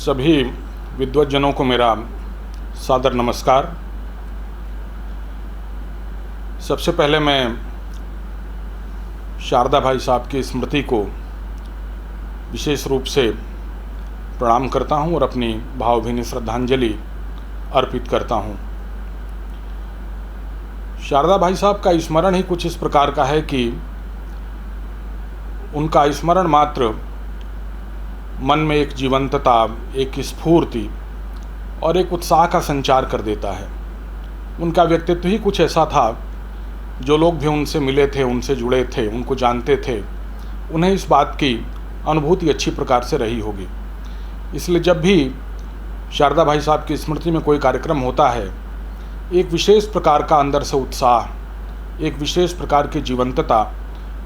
सभी विद्वज्जनों को मेरा सादर नमस्कार। सबसे पहले मैं शारदा भाई साहब की स्मृति को विशेष रूप से प्रणाम करता हूं और अपनी भावभीनी श्रद्धांजलि अर्पित करता हूं। शारदा भाई साहब का स्मरण ही कुछ इस प्रकार का है कि उनका स्मरण मात्र मन में एक जीवंतता, एक स्फूर्ति और एक उत्साह का संचार कर देता है। उनका व्यक्तित्व ही कुछ ऐसा था, जो लोग भी उनसे मिले थे, उनसे जुड़े थे, उनको जानते थे, उन्हें इस बात की अनुभूति अच्छी प्रकार से रही होगी। इसलिए जब भी शारदा भाई साहब की स्मृति में कोई कार्यक्रम होता है, एक विशेष प्रकार का अंदर से उत्साह, एक विशेष प्रकार की जीवंतता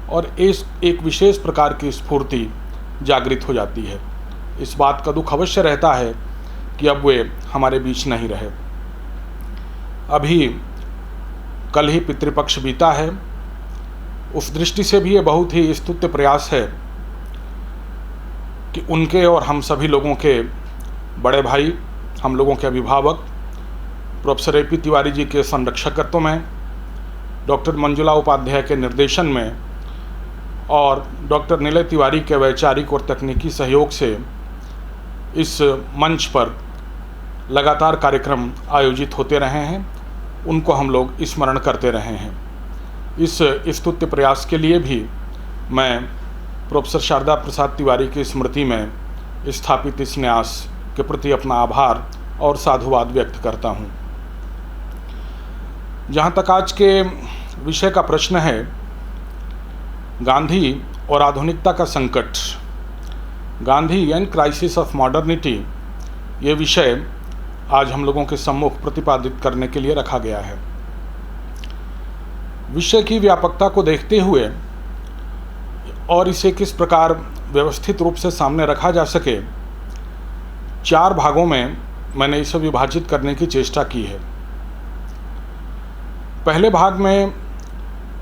और एक विशेष प्रकार की स्फूर्ति जागृत हो जाती है। इस बात का दुख अवश्य रहता है कि अब वे हमारे बीच नहीं रहे। अभी कल ही पितृपक्ष बीता है। उस दृष्टि से भी ये बहुत ही स्तुत्य प्रयास है कि उनके और हम सभी लोगों के बड़े भाई, हम लोगों के अभिभावक प्रोफेसर ए.पी. तिवारी जी के संरक्षकत्व में, डॉक्टर मंजुला उपाध्याय के निर्देशन में और डॉक्टर निलय तिवारी के वैचारिक और तकनीकी सहयोग से इस मंच पर लगातार कार्यक्रम आयोजित होते रहे हैं। उनको हम लोग स्मरण करते रहे हैं। इस स्तुत्य प्रयास के लिए भी मैं प्रोफेसर शारदा प्रसाद तिवारी की स्मृति में स्थापित इस न्यास के प्रति अपना आभार और साधुवाद व्यक्त करता हूँ। जहाँ तक आज के विषय का प्रश्न है, गांधी और आधुनिकता का संकट, Gandhi and crisis of modernity, ये विषय आज हम लोगों के सम्मुख प्रतिपादित करने के लिए रखा गया है। विषय की व्यापकता को देखते हुए और इसे किस प्रकार व्यवस्थित रूप से सामने रखा जा सके, 4 भागों में मैंने इसे विभाजित करने की चेष्टा की है। पहले भाग में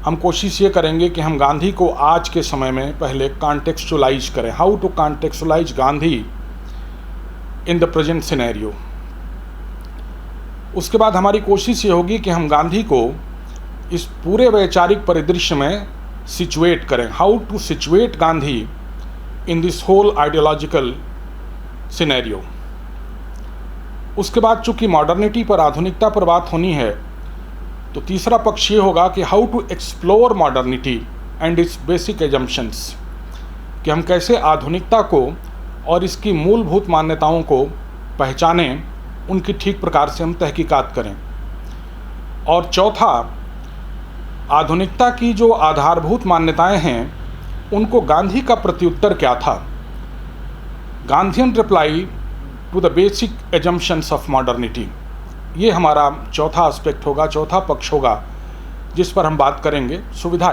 हम कोशिश ये करेंगे कि हम गांधी को आज के समय में पहले कॉन्टेक्चुअलाइज करें, how to contextualise Gandhi in the present scenario. उसके बाद हमारी कोशिश ये होगी कि हम गांधी को इस पूरे वैचारिक परिदृश्य में सिचुएट करें, how to situate Gandhi in this whole ideological scenario. उसके बाद चूंकि मॉडर्निटी पर, आधुनिकता पर बात होनी है, तो तीसरा पक्ष ये होगा कि how to explore modernity and its basic assumptions, कि हम कैसे आधुनिकता को और इसकी मूलभूत मान्यताओं को पहचानें, उनकी ठीक प्रकार से हम तहकीकात करें। और चौथा, आधुनिकता की जो आधारभूत मान्यताएं हैं, उनको गांधी का प्रत्युत्तर क्या था, Gandhian reply to the basic assumptions of modernity. ये हमारा चौथा एस्पेक्ट होगा, चौथा पक्ष होगा, जिस पर हम बात करेंगे सुविधा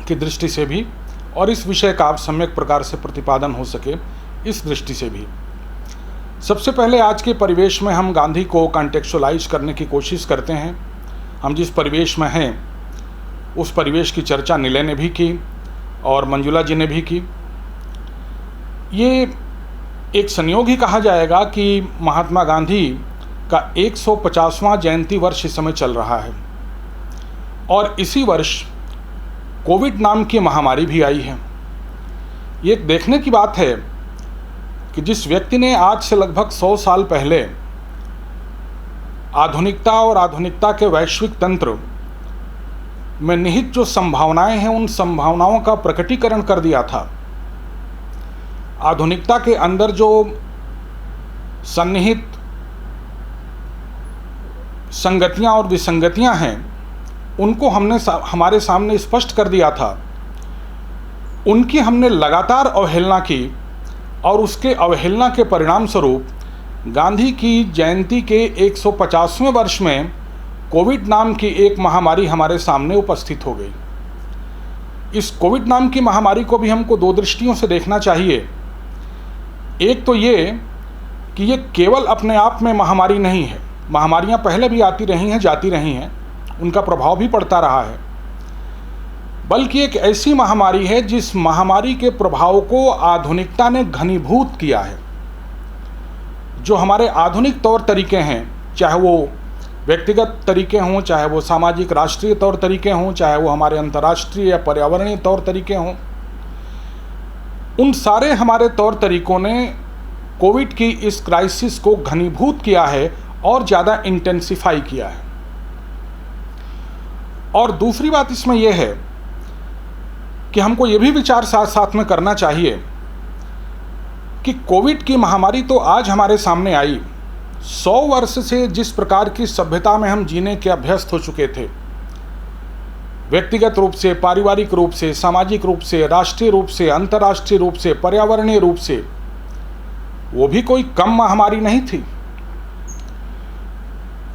की दृष्टि से भी और इस विषय का सम्यक प्रकार से प्रतिपादन हो सके इस दृष्टि से भी। सबसे पहले आज के परिवेश में हम गांधी को कॉन्टेक्चुअलाइज करने की कोशिश करते हैं। हम जिस परिवेश में हैं, उस परिवेश की चर्चा निलय ने भी की और मंजुला जी ने भी की। ये एक संयोग ही कहा जाएगा कि महात्मा गांधी का 150वां जयंती वर्ष इस समय चल रहा है और इसी वर्ष कोविड नाम की महामारी भी आई है। ये देखने की बात है कि जिस व्यक्ति ने आज से लगभग 100 साल पहले आधुनिकता और आधुनिकता के वैश्विक तंत्र में निहित जो संभावनाएं हैं, उन संभावनाओं का प्रकटीकरण कर दिया था। आधुनिकता के अंदर जो सन्निहित संगतियां और विसंगतियां हैं, उनको हमने हमारे सामने स्पष्ट कर दिया था। उनकी हमने लगातार अवहेलना की और उसके अवहेलना के परिणाम स्वरूप गांधी की जयंती के 150वें वर्ष में कोविड नाम की एक महामारी हमारे सामने उपस्थित हो गई। इस कोविड नाम की महामारी को भी हमको 2 दृष्टियों से देखना चाहिए। एक तो ये कि ये केवल अपने आप में महामारी नहीं है, महामारियां पहले भी आती रही हैं, जाती रही हैं, उनका प्रभाव भी पड़ता रहा है, बल्कि एक ऐसी महामारी है जिस महामारी के प्रभाव को आधुनिकता ने घनीभूत किया है। जो हमारे आधुनिक तौर तरीके हैं, चाहे वो व्यक्तिगत तरीके हों, चाहे वो सामाजिक राष्ट्रीय तौर तरीके हों, चाहे वो हमारे अंतर्राष्ट्रीय या पर्यावरणीय तौर तरीके हों, उन सारे हमारे तौर तरीकों ने कोविड की इस क्राइसिस को घनीभूत किया है और ज़्यादा इंटेंसिफाई किया है। और दूसरी बात इसमें यह है कि हमको ये भी विचार साथ साथ में करना चाहिए कि कोविड की महामारी तो आज हमारे सामने आई, 100 वर्ष से जिस प्रकार की सभ्यता में हम जीने के अभ्यस्त हो चुके थे, व्यक्तिगत रूप से, पारिवारिक रूप से, सामाजिक रूप से, राष्ट्रीय रूप से, अंतर्राष्ट्रीय रूप से, पर्यावरणीय रूप से, वो भी कोई कम महामारी नहीं थी।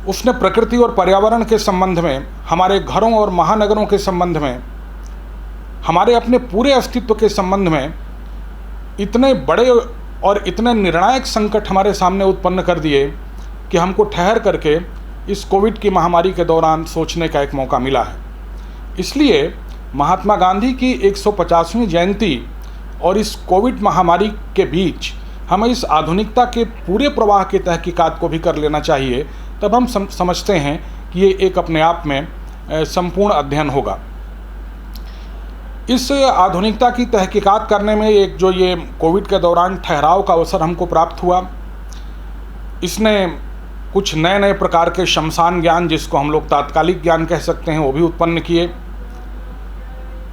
उसने प्रकृति और पर्यावरण के संबंध में, हमारे घरों और महानगरों के संबंध में, हमारे अपने पूरे अस्तित्व के संबंध में इतने बड़े और इतने निर्णायक संकट हमारे सामने उत्पन्न कर दिए कि हमको ठहर करके इस कोविड की महामारी के दौरान सोचने का एक मौका मिला है। इसलिए महात्मा गांधी की 150वीं जयंती और इस कोविड महामारी के बीच हमें इस आधुनिकता के पूरे प्रवाह की तहकीकात को भी कर लेना चाहिए। तब हम समझते हैं कि ये एक अपने आप में संपूर्ण अध्ययन होगा। इस आधुनिकता की तहकीकात करने में एक जो ये कोविड के दौरान ठहराव का अवसर हमको प्राप्त हुआ, इसने कुछ नए नए प्रकार के शमशान ज्ञान, जिसको हम लोग तात्कालिक ज्ञान कह सकते हैं, वो भी उत्पन्न किए।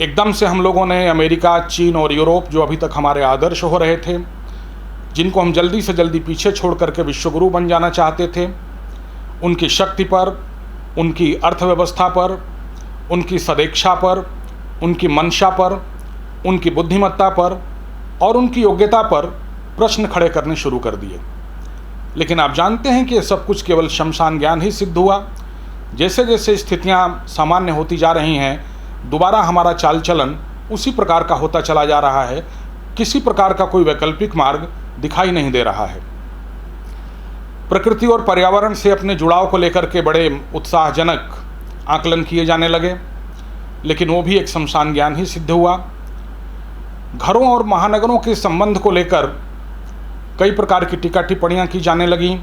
एकदम से हम लोगों ने अमेरिका, चीन और यूरोप, जो अभी तक हमारे आदर्श हो रहे थे, जिनको हम जल्दी से जल्दी पीछे छोड़ करके विश्वगुरु बन जाना चाहते थे, उनकी शक्ति पर, उनकी अर्थव्यवस्था पर, उनकी सदेक्षा पर, उनकी मंशा पर, उनकी बुद्धिमत्ता पर और उनकी योग्यता पर प्रश्न खड़े करने शुरू कर दिए। लेकिन आप जानते हैं कि ये सब कुछ केवल शमशान ज्ञान ही सिद्ध हुआ। जैसे जैसे स्थितियां सामान्य होती जा रही हैं, दोबारा हमारा चाल चलन उसी प्रकार का होता चला जा रहा है। किसी प्रकार का कोई वैकल्पिक मार्ग दिखाई नहीं दे रहा है। प्रकृति और पर्यावरण से अपने जुड़ाव को लेकर के बड़े उत्साहजनक आकलन किए जाने लगे, लेकिन वो भी एक शमशान ज्ञान ही सिद्ध हुआ। घरों और महानगरों के संबंध को लेकर कई प्रकार की टीका टिप्पणियां की जाने लगीं।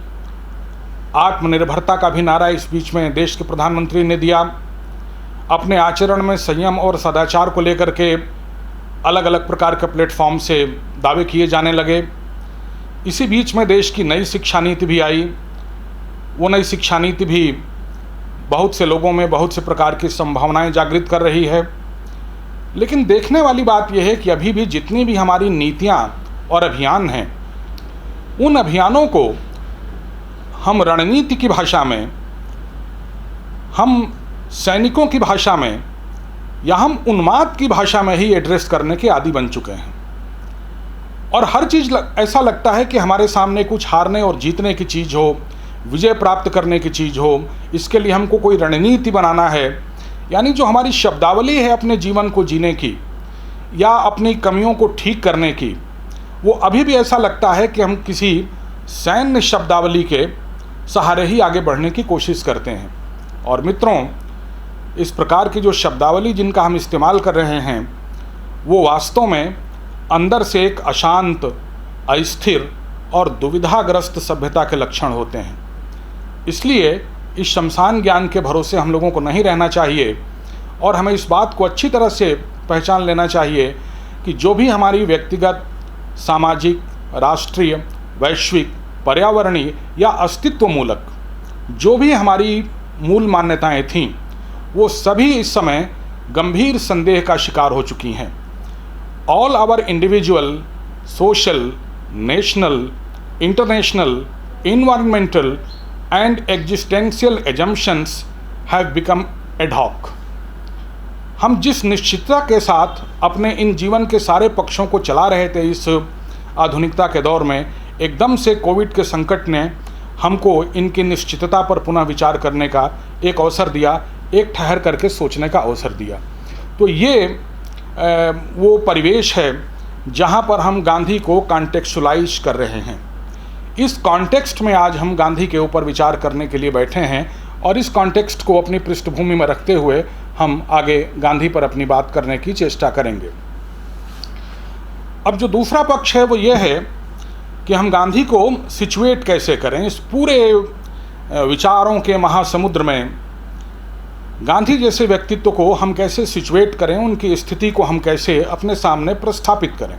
आत्मनिर्भरता का भी नारा इस बीच में देश के प्रधानमंत्री ने दिया। अपने आचरण में संयम और सदाचार को लेकर के अलग अलग प्रकार के प्लेटफॉर्म से दावे किए जाने लगे। इसी बीच में देश की नई शिक्षा नीति भी आई। वो नई शिक्षा नीति भी बहुत से लोगों में बहुत से प्रकार की संभावनाएं जागृत कर रही है। लेकिन देखने वाली बात यह है कि अभी भी जितनी भी हमारी नीतियां और अभियान हैं, उन अभियानों को हम रणनीति की भाषा में, हम सैनिकों की भाषा में या हम उन्माद की भाषा में ही एड्रेस करने के आदी बन चुके हैं। और हर चीज़ ऐसा लगता है कि हमारे सामने कुछ हारने और जीतने की चीज़ हो, विजय प्राप्त करने की चीज़ हो, इसके लिए हमको कोई रणनीति बनाना है। यानी जो हमारी शब्दावली है अपने जीवन को जीने की या अपनी कमियों को ठीक करने की, वो अभी भी ऐसा लगता है कि हम किसी सैन्य शब्दावली के सहारे ही आगे बढ़ने की कोशिश करते हैं। और मित्रों, इस प्रकार की जो शब्दावली जिनका हम इस्तेमाल कर रहे हैं, वो वास्तव में अंदर से एक अशांत, अस्थिर और दुविधाग्रस्त सभ्यता के लक्षण होते हैं। इसलिए इस शमशान ज्ञान के भरोसे हम लोगों को नहीं रहना चाहिए और हमें इस बात को अच्छी तरह से पहचान लेना चाहिए कि जो भी हमारी व्यक्तिगत, सामाजिक, राष्ट्रीय, वैश्विक, पर्यावरणीय या अस्तित्व मूलक जो भी हमारी मूल मान्यताएं थीं, वो सभी इस समय गंभीर संदेह का शिकार हो चुकी हैं। All our individual, social, national, international, environmental and existential assumptions have become ad hoc। हम जिस निश्चितता के साथ अपने इन जीवन के सारे पक्षों को चला रहे थे इस आधुनिकता के दौर में, एकदम से कोविड के संकट ने हमको इनकी निश्चितता पर पुनः विचार करने का एक अवसर दिया, एक ठहर करके सोचने का अवसर दिया। तो ये वो परिवेश है जहाँ पर हम गांधी को कॉन्टेक्चुअलाइज कर रहे हैं। इस कॉन्टेक्स्ट में आज हम गांधी के ऊपर विचार करने के लिए बैठे हैं और इस कॉन्टेक्स्ट को अपनी पृष्ठभूमि में रखते हुए हम आगे गांधी पर अपनी बात करने की चेष्टा करेंगे। अब जो दूसरा पक्ष है वो ये है कि हम गांधी को सिचुएट कैसे करें इस पूरे विचारों के महासमुद्र में। गांधी जैसे व्यक्तित्व को हम कैसे सिचुएट करें, उनकी स्थिति को हम कैसे अपने सामने प्रस्थापित करें।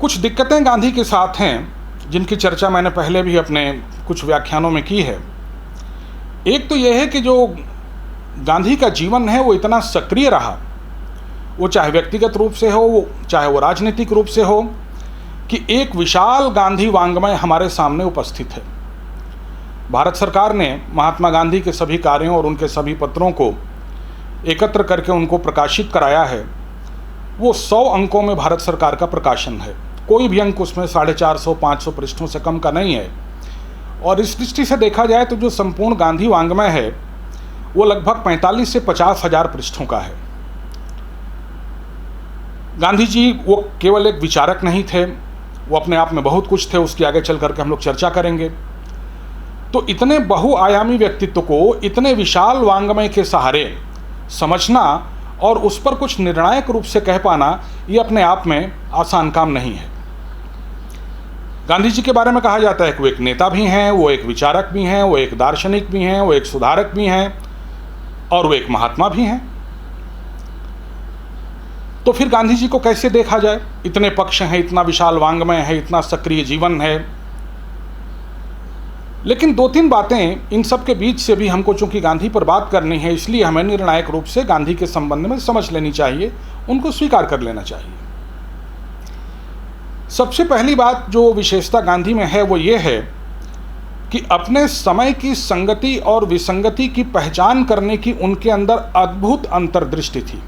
कुछ दिक्कतें गांधी के साथ हैं जिनकी चर्चा मैंने पहले भी अपने कुछ व्याख्यानों में की है। एक तो यह है कि जो गांधी का जीवन है वो इतना सक्रिय रहा, वो चाहे व्यक्तिगत रूप से हो चाहे वो राजनीतिक रूप से हो, कि एक विशाल गांधी वांग्मय हमारे सामने उपस्थित है। भारत सरकार ने महात्मा गांधी के सभी कार्यों और उनके सभी पत्रों को एकत्र करके उनको प्रकाशित कराया है। वो 100 अंकों में भारत सरकार का प्रकाशन है। कोई भी अंक उसमें 450-500 पृष्ठों से कम का नहीं है। और इस दृष्टि से देखा जाए तो जो संपूर्ण गांधी वांग्मय है वो लगभग 45 से 50 हजार पृष्ठों का है। गांधी जी वो केवल एक विचारक नहीं थे, वो अपने आप में बहुत कुछ थे, उसकी आगे चल करके हम लोग चर्चा करेंगे। तो इतने बहुआयामी व्यक्तित्व को इतने विशाल वांग्मय के सहारे समझना और उस पर कुछ निर्णायक रूप से कह पाना ये अपने आप में आसान काम नहीं है। गांधी जी के बारे में कहा जाता है कि वो एक नेता भी हैं, वो एक विचारक भी हैं, वो एक दार्शनिक भी हैं, वो एक सुधारक भी हैं और वो एक महात्मा भी हैं। तो फिर गांधी जी को कैसे देखा जाए? इतने पक्ष हैं, इतना विशाल वांग्मय है, इतना सक्रिय जीवन है। लेकिन 2-3 बातें इन सब के बीच से भी हमको चूंकि गांधी पर बात करनी है, इसलिए हमें निर्णायक रूप से गांधी के संबंध में समझ लेनी चाहिए, उनको स्वीकार कर लेना चाहिए। सबसे पहली बात जो विशेषता गांधी में है वो ये है कि अपने समय की संगति और विसंगति की पहचान करने की उनके अंदर अद्भुत अंतर्दृष्टि थी।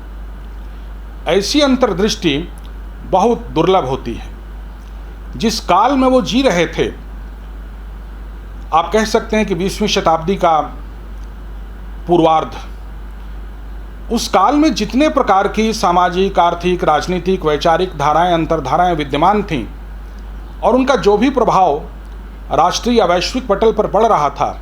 ऐसी अंतर्दृष्टि बहुत दुर्लभ होती है। जिस काल में वो जी रहे थे, आप कह सकते हैं कि 20वीं शताब्दी का पूर्वार्ध, उस काल में जितने प्रकार की सामाजिक, आर्थिक, राजनीतिक, वैचारिक धाराएं, अंतर्धाराएं विद्यमान थीं और उनका जो भी प्रभाव राष्ट्रीय या वैश्विक पटल पर पड़ रहा था,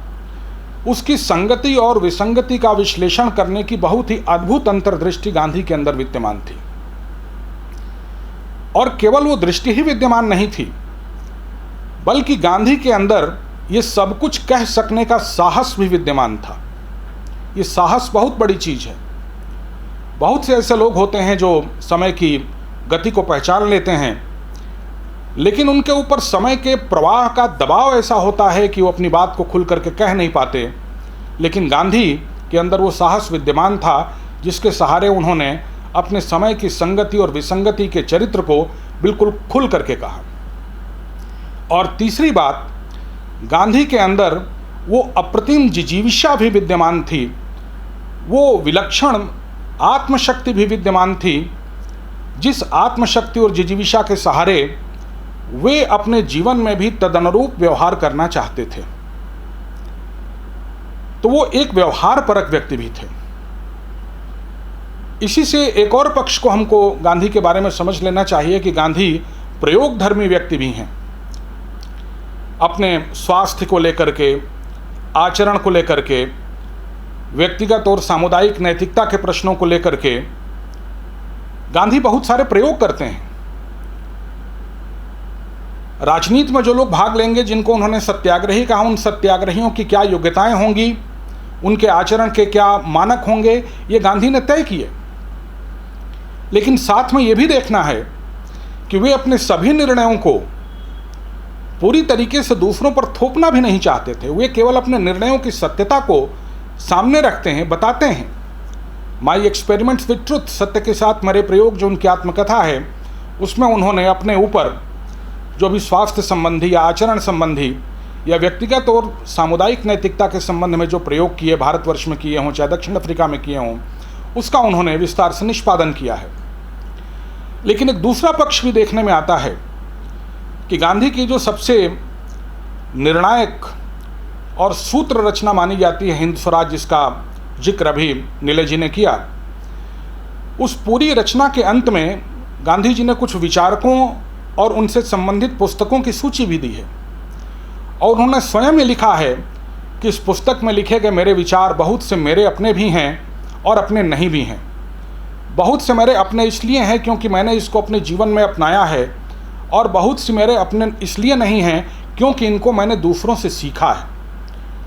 उसकी संगति और विसंगति का विश्लेषण करने की बहुत ही अद्भुत अंतर्दृष्टि गांधी के अंदर विद्यमान थी। और केवल वो दृष्टि ही विद्यमान नहीं थी, बल्कि गांधी के अंदर ये सब कुछ कह सकने का साहस भी विद्यमान था। ये साहस बहुत बड़ी चीज है। बहुत से ऐसे लोग होते हैं जो समय की गति को पहचान लेते हैं, लेकिन उनके ऊपर समय के प्रवाह का दबाव ऐसा होता है कि वो अपनी बात को खुल करके कह नहीं पाते। लेकिन गांधी के अंदर वो साहस विद्यमान था जिसके सहारे उन्होंने अपने समय की संगति और विसंगति के चरित्र को बिल्कुल खुल करके कहा। और तीसरी बात, गांधी के अंदर वो अप्रतिम जिजीविषा भी विद्यमान थी, वो विलक्षण आत्मशक्ति भी विद्यमान थी, जिस आत्मशक्ति और जिजीविषा के सहारे वे अपने जीवन में भी तदनुरूप व्यवहार करना चाहते थे। तो वो एक व्यवहार परक व्यक्ति भी थे। इसी से एक और पक्ष को हमको गांधी के बारे में समझ लेना चाहिए कि गांधी प्रयोगधर्मी व्यक्ति भी हैं। अपने स्वास्थ्य को लेकर के, आचरण को लेकर के, व्यक्तिगत और सामुदायिक नैतिकता के प्रश्नों को लेकर के गांधी बहुत सारे प्रयोग करते हैं। राजनीति में जो लोग भाग लेंगे, जिनको उन्होंने सत्याग्रही कहा, उन सत्याग्रहियों की क्या योग्यताएं होंगी, उनके आचरण के क्या मानक होंगे, ये गांधी ने तय किए। लेकिन साथ में ये भी देखना है कि वे अपने सभी निर्णयों को पूरी तरीके से दूसरों पर थोपना भी नहीं चाहते थे। वे केवल अपने निर्णयों की सत्यता को सामने रखते हैं, बताते हैं। माई एक्सपेरिमेंट्स विद ट्रुथ, सत्य के साथ मेरे प्रयोग, जो उनकी आत्मकथा है, उसमें उन्होंने अपने ऊपर जो भी स्वास्थ्य संबंधी या आचरण संबंधी या व्यक्तिगत और सामुदायिक नैतिकता के संबंध में जो प्रयोग किए, भारतवर्ष में किए हों चाहे दक्षिण अफ्रीका में किए हों, उसका उन्होंने विस्तार से निष्पादन किया है। लेकिन एक दूसरा पक्ष भी देखने में आता है कि गांधी की जो सबसे निर्णायक और सूत्र रचना मानी जाती है हिंद स्वराज, जिसका जिक्र अभी नीले जी ने किया, उस पूरी रचना के अंत में गांधी जी ने कुछ विचारकों और उनसे संबंधित पुस्तकों की सूची भी दी है। और उन्होंने स्वयं ये लिखा है कि इस पुस्तक में लिखे गए मेरे विचार बहुत से मेरे अपने भी हैं और अपने नहीं भी हैं। बहुत से मेरे अपने इसलिए हैं क्योंकि मैंने इसको अपने जीवन में अपनाया है, और बहुत सी मेरे अपने इसलिए नहीं हैं क्योंकि इनको मैंने दूसरों से सीखा है,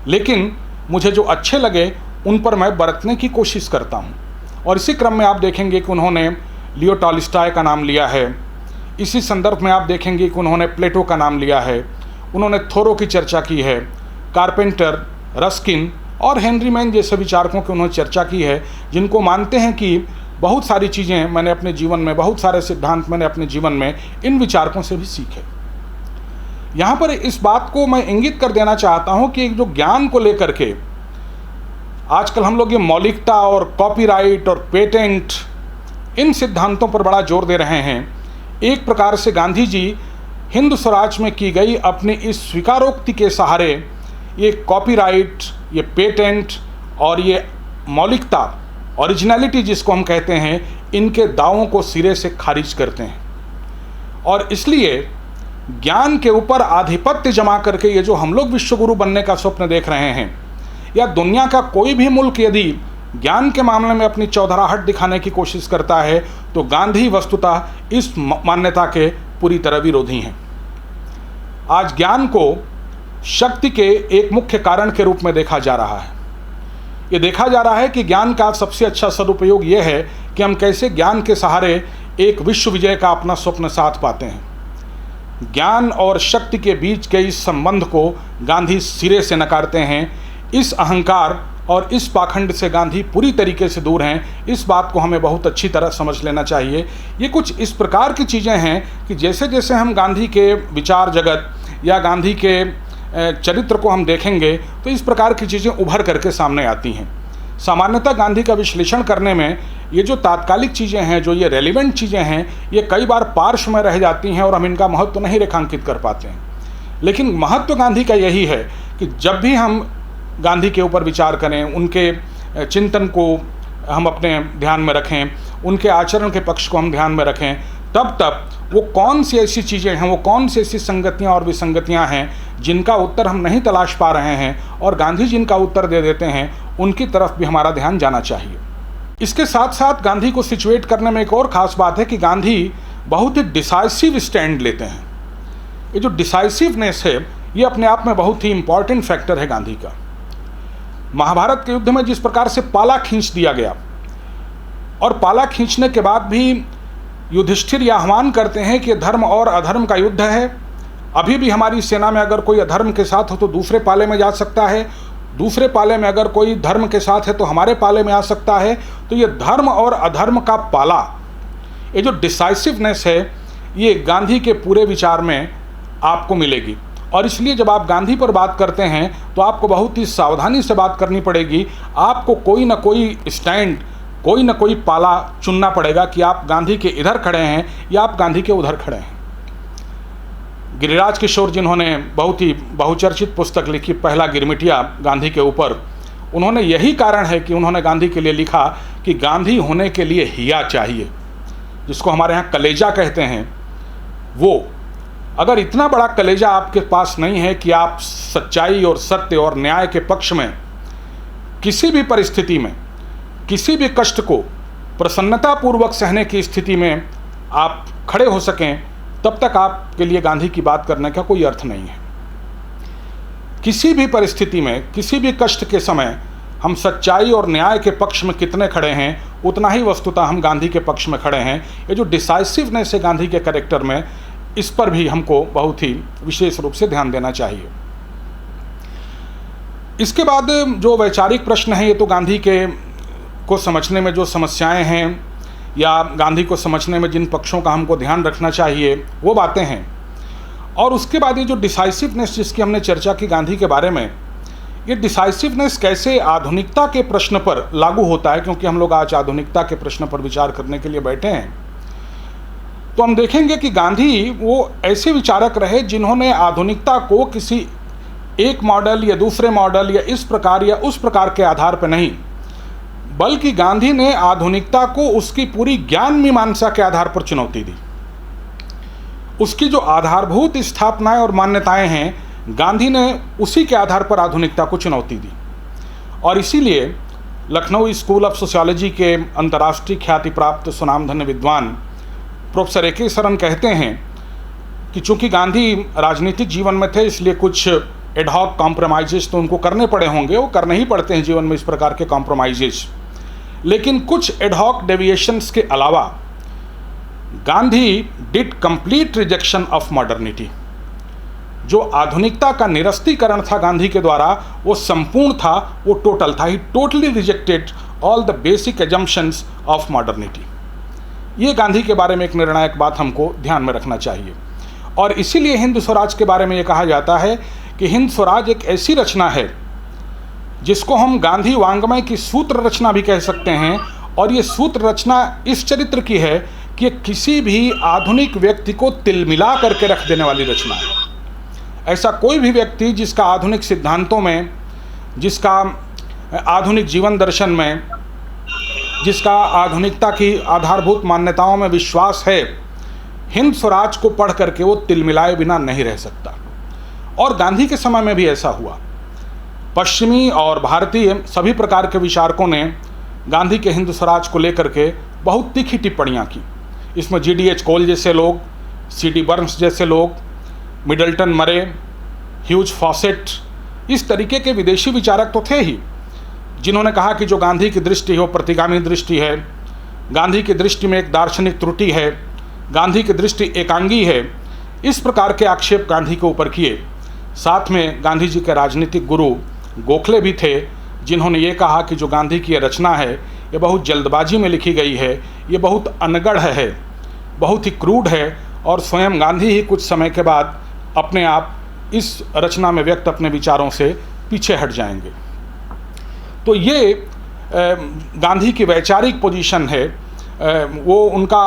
लेकिन मुझे जो अच्छे लगे उन पर मैं बरतने की कोशिश करता हूँ। और इसी क्रम में आप देखेंगे कि उन्होंने लियो टॉल्स्टॉय का नाम लिया है। इसी संदर्भ में आप देखेंगे कि उन्होंने प्लेटो का नाम लिया है, उन्होंने थोरो की चर्चा की है, कारपेंटर, रस्किन और हेनरी मैन जैसे विचारकों की उन्होंने चर्चा की है, जिनको मानते हैं कि बहुत सारी चीज़ें मैंने अपने जीवन में, बहुत सारे सिद्धांत मैंने अपने जीवन में इन विचारकों से भी सीखे। यहाँ पर इस बात को मैं इंगित कर देना चाहता हूँ कि जो ज्ञान को लेकर के आजकल हम लोग ये मौलिकता और कॉपीराइट और पेटेंट इन सिद्धांतों पर बड़ा जोर दे रहे हैं। एक प्रकार से गांधी जी हिंद स्वराज में की गई अपनी इस स्वीकारोक्ति के सहारे ये कॉपीराइट, ये पेटेंट और ये मौलिकता, ओरिजिनलिटी जिसको हम कहते हैं, इनके दावों को सिरे से खारिज करते हैं। और इसलिए ज्ञान के ऊपर आधिपत्य जमा करके ये जो हम लोग विश्वगुरु बनने का स्वप्न देख रहे हैं, या दुनिया का कोई भी मुल्क यदि ज्ञान के मामले में अपनी चौधराहट दिखाने की कोशिश करता है तो गांधी वस्तुतः इस मान्यता के पूरी तरह विरोधी हैं। आज ज्ञान को शक्ति के एक मुख्य कारण के रूप में देखा जा रहा है। ये देखा जा रहा है कि ज्ञान का सबसे अच्छा सदुपयोग ये है कि हम कैसे ज्ञान के सहारे एक विश्व विजय का अपना स्वप्न साथ पाते हैं। ज्ञान और शक्ति के बीच के इस संबंध को गांधी सिरे से नकारते हैं। इस अहंकार और इस पाखंड से गांधी पूरी तरीके से दूर हैं। इस बात को हमें बहुत अच्छी तरह समझ लेना चाहिए। ये कुछ इस प्रकार की चीज़ें हैं कि जैसे जैसे हम गांधी के विचार जगत या गांधी के चरित्र को हम देखेंगे तो इस प्रकार की चीज़ें उभर करके सामने आती हैं। सामान्यतः गांधी का विश्लेषण करने में ये जो तात्कालिक चीज़ें हैं, जो ये रेलिवेंट चीज़ें हैं, ये कई बार पार्श्व में रह जाती हैं और हम इनका महत्व नहीं रेखांकित कर पाते हैं। लेकिन महत्व गांधी का यही है कि जब भी हम गांधी के ऊपर विचार करें, उनके चिंतन को हम अपने ध्यान में रखें, उनके आचरण के पक्ष को हम ध्यान में रखें, तब वो कौन सी ऐसी चीज़ें हैं, वो कौन सी ऐसी संगतियाँ और विसंगतियाँ हैं जिनका उत्तर हम नहीं तलाश पा रहे हैं और गांधी जिनका उत्तर दे देते हैं, उनकी तरफ भी हमारा ध्यान जाना चाहिए। इसके साथ साथ गांधी को सिचुएट करने में एक और ख़ास बात है कि गांधी बहुत ही डिसाइसिव स्टैंड लेते हैं। ये जो डिसाइसिवनेस है, ये अपने आप में बहुत ही इम्पॉर्टेंट फैक्टर है गांधी का। महाभारत के युद्ध में जिस प्रकार से पाला खींच दिया गया और पाला खींचने के बाद भी युधिष्ठिर यह आह्वान करते हैं कि धर्म और अधर्म का युद्ध है, अभी भी हमारी सेना में अगर कोई अधर्म के साथ हो तो दूसरे पाले में जा सकता है, दूसरे पाले में अगर कोई धर्म के साथ है तो हमारे पाले में आ सकता है। तो ये धर्म और अधर्म का पाला, ये जो डिसाइसिवनेस है, ये गांधी के पूरे विचार में आपको मिलेगी। और इसलिए जब आप गांधी पर बात करते हैं तो आपको बहुत ही सावधानी से बात करनी पड़ेगी। आपको कोई ना कोई स्टैंड, कोई ना कोई पाला चुनना पड़ेगा कि आप गांधी के इधर खड़े हैं या आप गांधी के उधर खड़े हैं। गिरिराज किशोर, जिन्होंने बहुत ही बहुचर्चित पुस्तक लिखी पहला गिरमिटिया गांधी के ऊपर, उन्होंने यही कारण है कि उन्होंने गांधी के लिए लिखा कि गांधी होने के लिए हिया चाहिए, जिसको हमारे यहाँ कलेजा कहते हैं। वो अगर इतना बड़ा कलेजा आपके पास नहीं है कि आप सच्चाई और सत्य और न्याय के पक्ष में किसी भी परिस्थिति में, किसी भी कष्ट को प्रसन्नतापूर्वक सहने की स्थिति में आप खड़े हो सकें, तब तक आपके लिए गांधी की बात करने का कोई अर्थ नहीं है। किसी भी परिस्थिति में, किसी भी कष्ट के समय हम सच्चाई और न्याय के पक्ष में कितने खड़े हैं, उतना ही वस्तुतः हम गांधी के पक्ष में खड़े हैं। ये जो डिसाइसिवनेस है गांधी के कैरेक्टर में, इस पर भी हमको बहुत ही विशेष रूप से ध्यान देना चाहिए। इसके बाद जो वैचारिक प्रश्न है, ये तो गांधी के को समझने में जो समस्याएं हैं या गांधी को समझने में जिन पक्षों का हमको ध्यान रखना चाहिए, वो बातें हैं। और उसके बाद ये जो डिसाइसिवनेस जिसकी हमने चर्चा की गांधी के बारे में, ये डिसाइसिवनेस कैसे आधुनिकता के प्रश्न पर लागू होता है, क्योंकि हम लोग आज आधुनिकता के प्रश्न पर विचार करने के लिए बैठे हैं। तो हम देखेंगे कि गांधी वो ऐसे विचारक रहे जिन्होंने आधुनिकता को किसी एक मॉडल या दूसरे मॉडल या इस प्रकार या उस प्रकार के आधार पर नहीं, बल्कि गांधी ने आधुनिकता को उसकी पूरी ज्ञान मीमांसा के आधार पर चुनौती दी। उसकी जो आधारभूत स्थापनाएं और मान्यताएं हैं, गांधी ने उसी के आधार पर आधुनिकता को चुनौती दी। और इसीलिए लखनऊ स्कूल ऑफ सोशियोलॉजी के अंतर्राष्ट्रीय ख्याति प्राप्त सुनामधन्य विद्वान प्रोफेसर ए के शरण कहते हैं कि चूंकि गांधी राजनीतिक जीवन में थे इसलिए कुछ एडहॉक कॉम्प्रोमाइजेस तो उनको करने पड़े होंगे, वो करने ही पड़ते हैं जीवन में इस प्रकार के कॉम्प्रोमाइजेस। लेकिन कुछ एडहॉक डेविएशंस के अलावा Gandhi did complete rejection of modernity. जो आधुनिकता का निरस्तीकरण था गांधी के द्वारा वो संपूर्ण था, वो टोटल था। He totally rejected all the basic assumptions of modernity. ये गांधी के बारे में एक निर्णायक बात हमको ध्यान में रखना चाहिए। और इसीलिए हिंद स्वराज के बारे में ये कहा जाता है कि हिंद स्वराज एक ऐसी रचना है जिसको हम गांधी वांग्मय की सूत्र रचना भी कह सकते हैं। और ये सूत्र रचना इस चरित्र की है कि ये किसी भी आधुनिक व्यक्ति को तिलमिला करके रख देने वाली रचना है। ऐसा कोई भी व्यक्ति जिसका आधुनिक सिद्धांतों में, जिसका आधुनिक जीवन दर्शन में, जिसका आधुनिकता की आधारभूत मान्यताओं में विश्वास है, हिंद स्वराज को पढ़ करके वो तिलमिलाए बिना नहीं रह सकता। और गांधी के समय में भी ऐसा हुआ। पश्चिमी और भारतीय सभी प्रकार के विचारकों ने गांधी के हिंद स्वराज को लेकर के बहुत तीखी टिप्पणियाँ की। इसमें GDH कोल जैसे लोग, C.D. बर्न्स जैसे लोग, मिडल्टन मरे, ह्यूज फॉसेट, इस तरीके के विदेशी विचारक तो थे ही जिन्होंने कहा कि जो गांधी की दृष्टि है वो प्रतिगामी दृष्टि है, गांधी की दृष्टि में एक दार्शनिक त्रुटि है, गांधी की दृष्टि एकांगी है। इस प्रकार के आक्षेप गांधी के ऊपर किए। साथ में गांधी जी के राजनीतिक गुरु गोखले भी थे जिन्होंने ये कहा कि जो गांधी की ये रचना है ये बहुत जल्दबाजी में लिखी गई है, ये बहुत अनगढ़ है, बहुत ही क्रूड है और स्वयं गांधी ही कुछ समय के बाद अपने आप इस रचना में व्यक्त अपने विचारों से पीछे हट जाएंगे। तो ये गांधी की वैचारिक पोजीशन है। वो उनका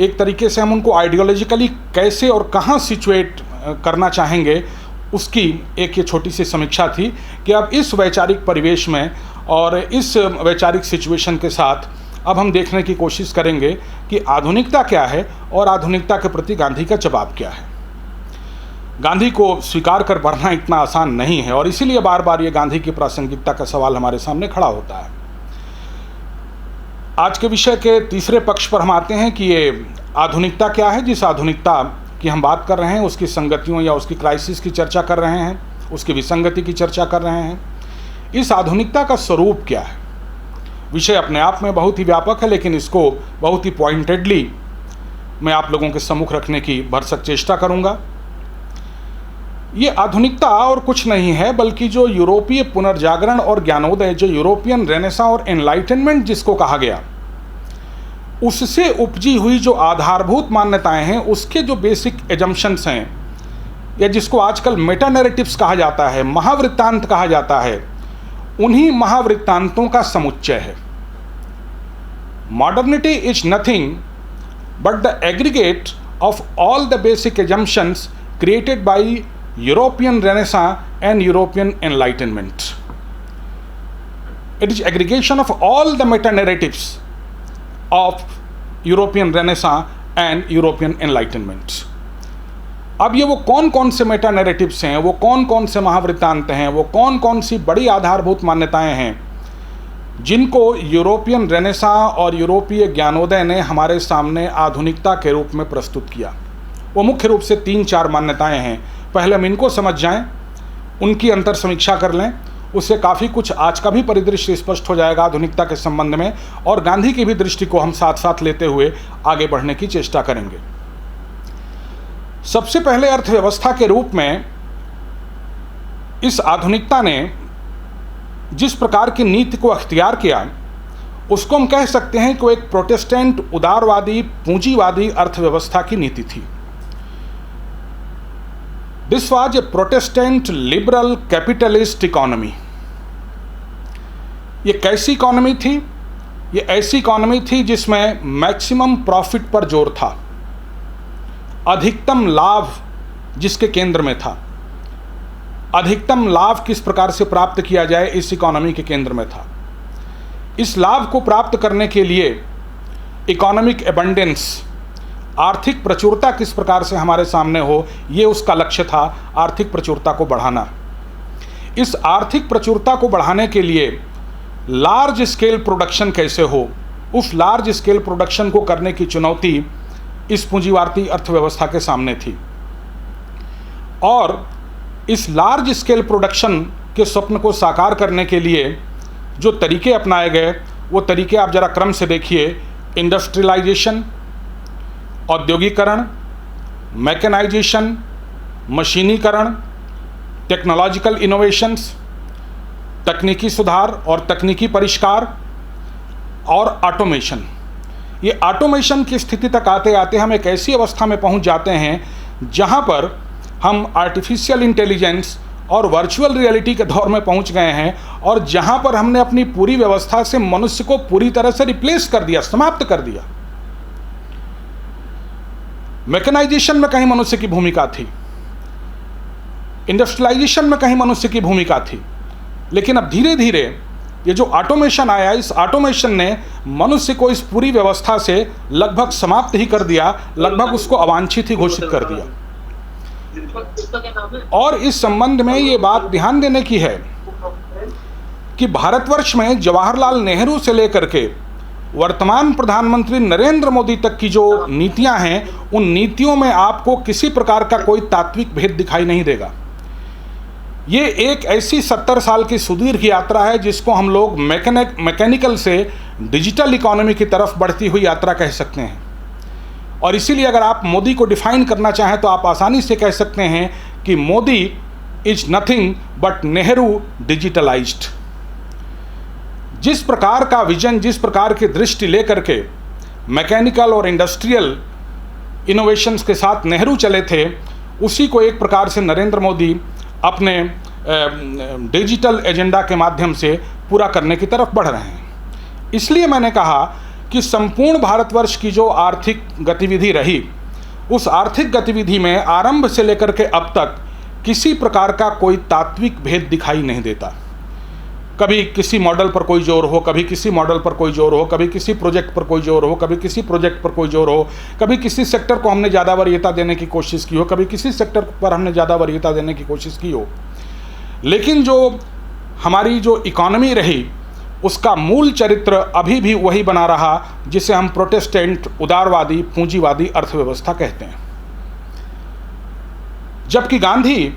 एक तरीके से हम उनको आइडियोलॉजिकली कैसे और कहाँ सिचुएट करना चाहेंगे उसकी एक ये छोटी सी समीक्षा थी कि अब इस वैचारिक परिवेश में और इस वैचारिक सिचुएशन के साथ अब हम देखने की कोशिश करेंगे कि आधुनिकता क्या है और आधुनिकता के प्रति गांधी का जवाब क्या है। गांधी को स्वीकार कर बढ़ना इतना आसान नहीं है और इसीलिए बार बार ये गांधी की प्रासंगिकता का सवाल हमारे सामने खड़ा होता है। आज के विषय के तीसरे पक्ष पर हम आते हैं कि ये आधुनिकता क्या है। जिस आधुनिकता की हम बात कर रहे हैं उसकी संगतियों या उसकी क्राइसिस की चर्चा कर रहे हैं, उसकी विसंगति की चर्चा कर रहे हैं। इस आधुनिकता का स्वरूप क्या है? विषय अपने आप में बहुत ही व्यापक है, लेकिन इसको बहुत ही पॉइंटेडली मैं आप लोगों के सम्मुख रखने की भरसक चेष्टा करूंगा। ये आधुनिकता और कुछ नहीं है बल्कि जो यूरोपीय पुनर्जागरण और ज्ञानोदय, जो यूरोपियन रेनेसा और एनलाइटनमेंट जिसको कहा गया, उससे उपजी हुई जो आधारभूत मान्यताएं हैं, उसके जो बेसिक एजम्पशंस हैं या जिसको आजकल मेटा नैरेटिव्स कहा जाता है, महावृत्तांत कहा जाता है, उन्हीं महावृत्तांतों का समुच्चय है। Modernity is nothing but the aggregate of all the basic assumptions created by European Renaissance and European Enlightenment. It is aggregation of all the meta-narratives of European Renaissance and European Enlightenment. अब ये वो कौन कौन से Meta narratives हैं, वो कौन कौन से महावृत्तांत हैं, वो कौन कौन सी बड़ी आधारभूत मान्यताएं हैं जिनको यूरोपियन रेनेसां और यूरोपीय ज्ञानोदय ने हमारे सामने आधुनिकता के रूप में प्रस्तुत किया। वो मुख्य रूप से 3-4 मान्यताएं हैं। पहले हम इनको समझ जाएं, उनकी अंतर समीक्षा कर लें, उससे काफ़ी कुछ आज का भी परिदृश्य स्पष्ट हो जाएगा आधुनिकता के संबंध में, और गांधी की भी दृष्टि को हम साथ साथ लेते हुए आगे बढ़ने की चेष्टा करेंगे। सबसे पहले अर्थव्यवस्था के रूप में इस आधुनिकता ने जिस प्रकार की नीति को अख्तियार किया उसको हम कह सकते हैं कि वो एक प्रोटेस्टेंट उदारवादी पूंजीवादी अर्थव्यवस्था की नीति थी। This was a Protestant liberal capitalist economy. ये कैसी इकोनॉमी थी? ये ऐसी इकोनॉमी थी जिसमें मैक्सिमम प्रॉफिट पर जोर था, अधिकतम लाभ जिसके केंद्र में था। अधिकतम लाभ किस प्रकार से प्राप्त किया जाए इस इकोनॉमी के केंद्र में था। इस लाभ को प्राप्त करने के लिए इकोनॉमिक एबंडेंस, आर्थिक प्रचुरता किस प्रकार से हमारे सामने हो, ये उसका लक्ष्य था, आर्थिक प्रचुरता को बढ़ाना। इस आर्थिक प्रचुरता को बढ़ाने के लिए लार्ज स्केल प्रोडक्शन कैसे हो, उस लार्ज स्केल प्रोडक्शन को करने की चुनौती इस पूंजीवादी अर्थव्यवस्था के सामने थी। और इस लार्ज स्केल प्रोडक्शन के स्वप्न को साकार करने के लिए जो तरीके अपनाए गए वो तरीके आप ज़रा क्रम से देखिए। इंडस्ट्रियलाइजेशन, औद्योगिकरण, मैकेनाइजेशन, मशीनीकरण, टेक्नोलॉजिकल इनोवेशंस, तकनीकी सुधार और तकनीकी परिष्कार और ऑटोमेशन। ये ऑटोमेशन की स्थिति तक आते आते हम एक ऐसी अवस्था में पहुंच जाते हैं जहां पर हम आर्टिफिशियल इंटेलिजेंस और वर्चुअल रियलिटी के दौर में पहुंच गए हैं और जहां पर हमने अपनी पूरी व्यवस्था से मनुष्य को पूरी तरह से रिप्लेस कर दिया, समाप्त कर दिया। मैकेनाइजेशन में कहीं मनुष्य की भूमिका थी, इंडस्ट्रियलाइजेशन में कहीं मनुष्य की भूमिका थी, लेकिन अब धीरे धीरे ये जो ऑटोमेशन आया, इस ऑटोमेशन ने मनुष्य को इस पूरी व्यवस्था से लगभग समाप्त ही कर दिया, लगभग उसको अवांछित ही घोषित कर दिया। और इस संबंध में ये बात ध्यान देने की है कि भारतवर्ष में जवाहरलाल नेहरू से लेकर के वर्तमान प्रधानमंत्री नरेंद्र मोदी तक की जो नीतियां हैं, उन नीतियों में आपको किसी प्रकार का कोई तात्विक भेद दिखाई नहीं देगा। ये एक ऐसी 70 साल की सुदीर्घ यात्रा है जिसको हम लोग मैकेनिकल से डिजिटल इकोनॉमी की तरफ बढ़ती हुई यात्रा कह सकते हैं। और इसीलिए अगर आप मोदी को डिफाइन करना चाहें तो आप आसानी से कह सकते हैं कि Modi is nothing but Nehru digitalised. जिस प्रकार का विजन, जिस प्रकार की दृष्टि लेकर के मैकेनिकल और इंडस्ट्रियल इनोवेशंस के साथ नेहरू चले थे, उसी को एक प्रकार से नरेंद्र मोदी अपने डिजिटल एजेंडा के माध्यम से पूरा करने की तरफ बढ़ रहे हैं। इसलिए मैंने कहा कि संपूर्ण भारतवर्ष की जो आर्थिक गतिविधि रही, उस आर्थिक गतिविधि में आरंभ से लेकर के अब तक किसी प्रकार का कोई तात्विक भेद दिखाई नहीं देता। कभी किसी मॉडल पर कोई जोर हो, कभी किसी मॉडल पर कोई जोर हो, कभी किसी प्रोजेक्ट पर कोई जोर हो, कभी किसी प्रोजेक्ट पर कोई जोर हो, कभी किसी सेक्टर को हमने ज़्यादा वरीयता देने की कोशिश की हो, कभी किसी सेक्टर पर हमने ज़्यादा वरीयता देने की कोशिश की हो। लेकिन जो हमारी जो इकॉनमी रही, उसका मूल चरित्र अभी भी वही बना रहा जिसे हम प्रोटेस्टेंट, उदारवादी, पूंजीवादी अर्थव्यवस्था कहते हैं। जबकि गांधी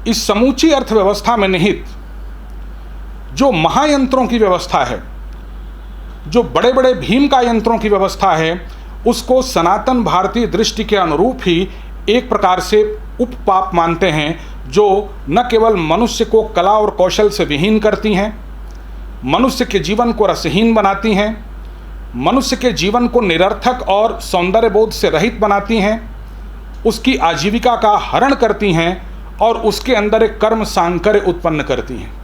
इस समूची अर्थव्यवस्था में निहित जो महायंत्रों की व्यवस्था है, जो बड़े बड़े भीम का यंत्रों की व्यवस्था है, उसको सनातन भारतीय दृष्टि के अनुरूप ही एक प्रकार से उपपाप मानते हैं, जो न केवल मनुष्य को कला और कौशल से विहीन करती हैं, मनुष्य के जीवन को रसहीन बनाती हैं, मनुष्य के जीवन को निरर्थक और सौंदर्य बोध से रहित बनाती हैं, उसकी आजीविका का हरण करती हैं और उसके अंदर एक कर्म सांकर्य उत्पन्न करती हैं।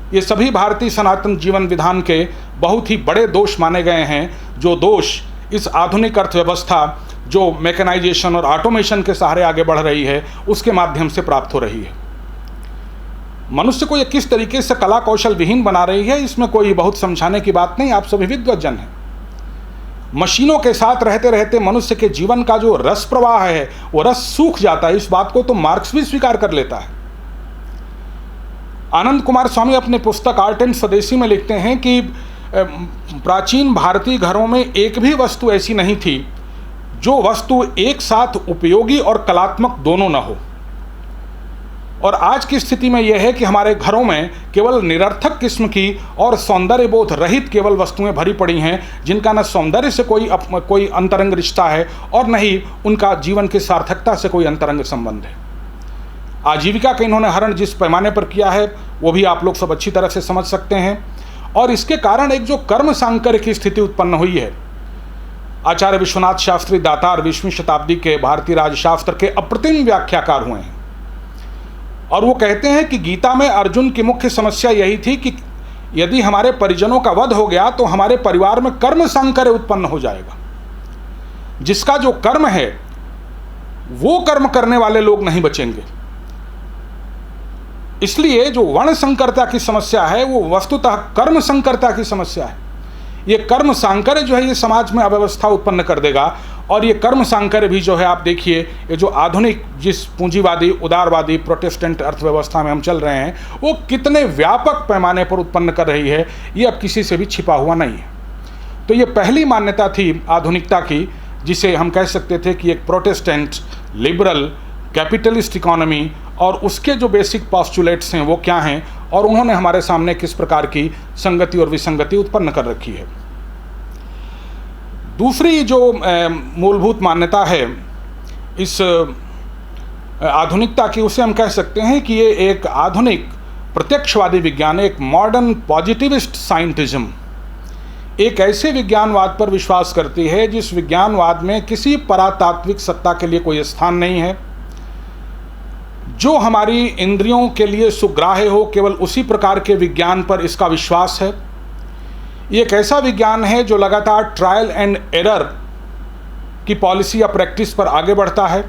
ये सभी भारतीय सनातन जीवन विधान के बहुत ही बड़े दोष माने गए हैं, जो दोष इस आधुनिक अर्थव्यवस्था जो मैकेनाइजेशन और ऑटोमेशन के सहारे आगे बढ़ रही है, उसके माध्यम से प्राप्त हो रही है। मनुष्य को ये किस तरीके से कला कौशल विहीन बना रही है, इसमें कोई बहुत समझाने की बात नहीं, आप सभी विद्वत जन हैं। मशीनों के साथ रहते रहते मनुष्य के जीवन का जो रस प्रवाह है, वो रस सूख जाता है। इस बात को तो मार्क्स भी स्वीकार कर लेता है। आनंद कुमार स्वामी अपने पुस्तक आर्ट एंड स्वदेशी में लिखते हैं कि प्राचीन भारतीय घरों में एक भी वस्तु ऐसी नहीं थी जो वस्तु एक साथ उपयोगी और कलात्मक दोनों न हो। और आज की स्थिति में यह है कि हमारे घरों में केवल निरर्थक किस्म की और सौंदर्य बोध रहित केवल वस्तुएं भरी पड़ी हैं, जिनका न सौंदर्य से कोई अंतरंग रिश्ता है और न ही उनका जीवन की सार्थकता से कोई अंतरंग संबंध है। आजीविका का इन्होंने हरण जिस पैमाने पर किया है, वो भी आप लोग सब अच्छी तरह से समझ सकते हैं। और इसके कारण एक जो कर्म सांकर्य की स्थिति उत्पन्न हुई है, आचार्य विश्वनाथ शास्त्री दातार 20वीं शताब्दी के भारतीय राजशास्त्र के अप्रतिम व्याख्याकार हुए हैं, और वो कहते हैं कि गीता में अर्जुन की मुख्य समस्या यही थी कि यदि हमारे परिजनों का वध हो गया तो हमारे परिवार में कर्म सांकर्य उत्पन्न हो जाएगा। जिसका जो कर्म है वो कर्म करने वाले लोग नहीं बचेंगे। इसलिए जो वर्ण संकरता की समस्या है वो वस्तुतः कर्म संकरता की समस्या है। ये कर्म सांकर्य जो है ये समाज में अव्यवस्था उत्पन्न कर देगा। और ये कर्म सांकर्य भी जो है, आप देखिए, ये जो आधुनिक जिस पूंजीवादी, उदारवादी, प्रोटेस्टेंट अर्थव्यवस्था में हम चल रहे हैं, वो कितने व्यापक पैमाने पर उत्पन्न कर रही है, ये अब किसी से भी छिपा हुआ नहीं है। तो ये पहली मान्यता थी आधुनिकता की, जिसे हम कह सकते थे कि एक प्रोटेस्टेंट, लिबरल, कैपिटलिस्ट इकोनॉमी और उसके जो बेसिक पॉस्टुलेट्स हैं वो क्या हैं, और उन्होंने हमारे सामने किस प्रकार की संगति और विसंगति उत्पन्न कर रखी है। दूसरी जो मूलभूत मान्यता है इस आधुनिकता की, उसे हम कह सकते हैं कि ये एक आधुनिक प्रत्यक्षवादी विज्ञान, एक मॉडर्न पॉजिटिविस्ट साइंटिज्म, एक ऐसे विज्ञानवाद पर विश्वास करती है जिस विज्ञानवाद में किसी परातात्विक सत्ता के लिए कोई स्थान नहीं है, जो हमारी इंद्रियों के लिए सुग्राह्य हो, केवल उसी प्रकार के विज्ञान पर इसका विश्वास है। ये एक ऐसा विज्ञान है जो लगातार ट्रायल एंड एरर की पॉलिसी या प्रैक्टिस पर आगे बढ़ता है,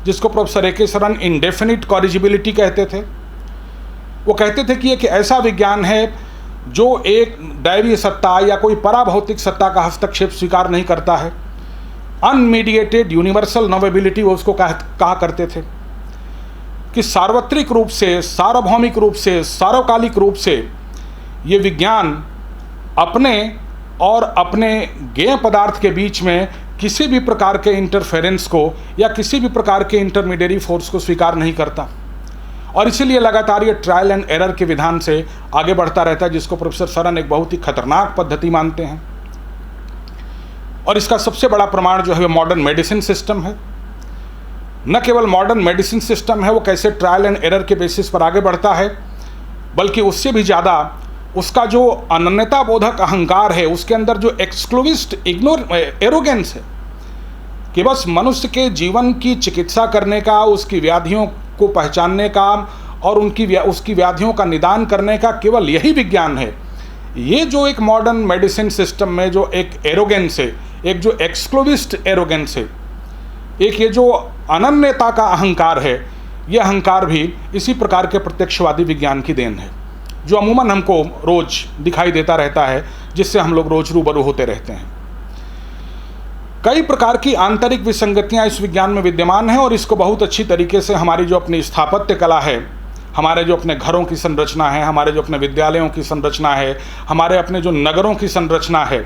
जिसको प्रोफेसर ए.के. सरन इंडेफिनिट कॉरिजिबिलिटी कहते थे। वो कहते थे कि एक ऐसा विज्ञान है जो एक दैवीय सत्ता या कोई पराभौतिक सत्ता का हस्तक्षेप स्वीकार नहीं करता है। अनमीडिएटेड यूनिवर्सल नोवेबिलिटी वो उसको कहा करते थे, कि सार्वत्रिक रूप से, सार्वभौमिक रूप से, सार्वकालिक रूप से ये विज्ञान अपने और अपने ज्ञेय पदार्थ के बीच में किसी भी प्रकार के इंटरफेरेंस को या किसी भी प्रकार के इंटरमीडिएरी फोर्स को स्वीकार नहीं करता, और इसीलिए लगातार ये ट्रायल एंड एरर के विधान से आगे बढ़ता रहता है, जिसको प्रोफेसर सरन एक बहुत ही खतरनाक पद्धति मानते हैं। और इसका सबसे बड़ा प्रमाण जो है मॉडर्न मेडिसिन सिस्टम है। न केवल मॉडर्न मेडिसिन सिस्टम है वो कैसे ट्रायल एंड एरर के बेसिस पर आगे बढ़ता है, बल्कि उससे भी ज़्यादा उसका जो अनन्यता बोधक अहंकार है, उसके अंदर जो एक्सक्लूसिव एरोगेंस है कि बस मनुष्य के जीवन की चिकित्सा करने का, उसकी व्याधियों को पहचानने का और उसकी व्याधियों का निदान करने का केवल यही विज्ञान है। ये जो एक मॉडर्न मेडिसिन सिस्टम में जो एक एरोगेंस है, एक जो एक्सक्लूसिव एरोगेंस है, एक ये जो अनन्यता का अहंकार है, यह अहंकार भी इसी प्रकार के प्रत्यक्षवादी विज्ञान की देन है, जो अमूमन हमको रोज दिखाई देता रहता है, जिससे हम लोग रोज रूबरू होते रहते हैं। कई प्रकार की आंतरिक विसंगतियां इस विज्ञान में विद्यमान हैं, और इसको बहुत अच्छी तरीके से हमारी जो अपनी स्थापत्य कला है, हमारे जो अपने घरों की संरचना है, हमारे जो अपने विद्यालयों की संरचना है, हमारे अपने जो नगरों की संरचना है,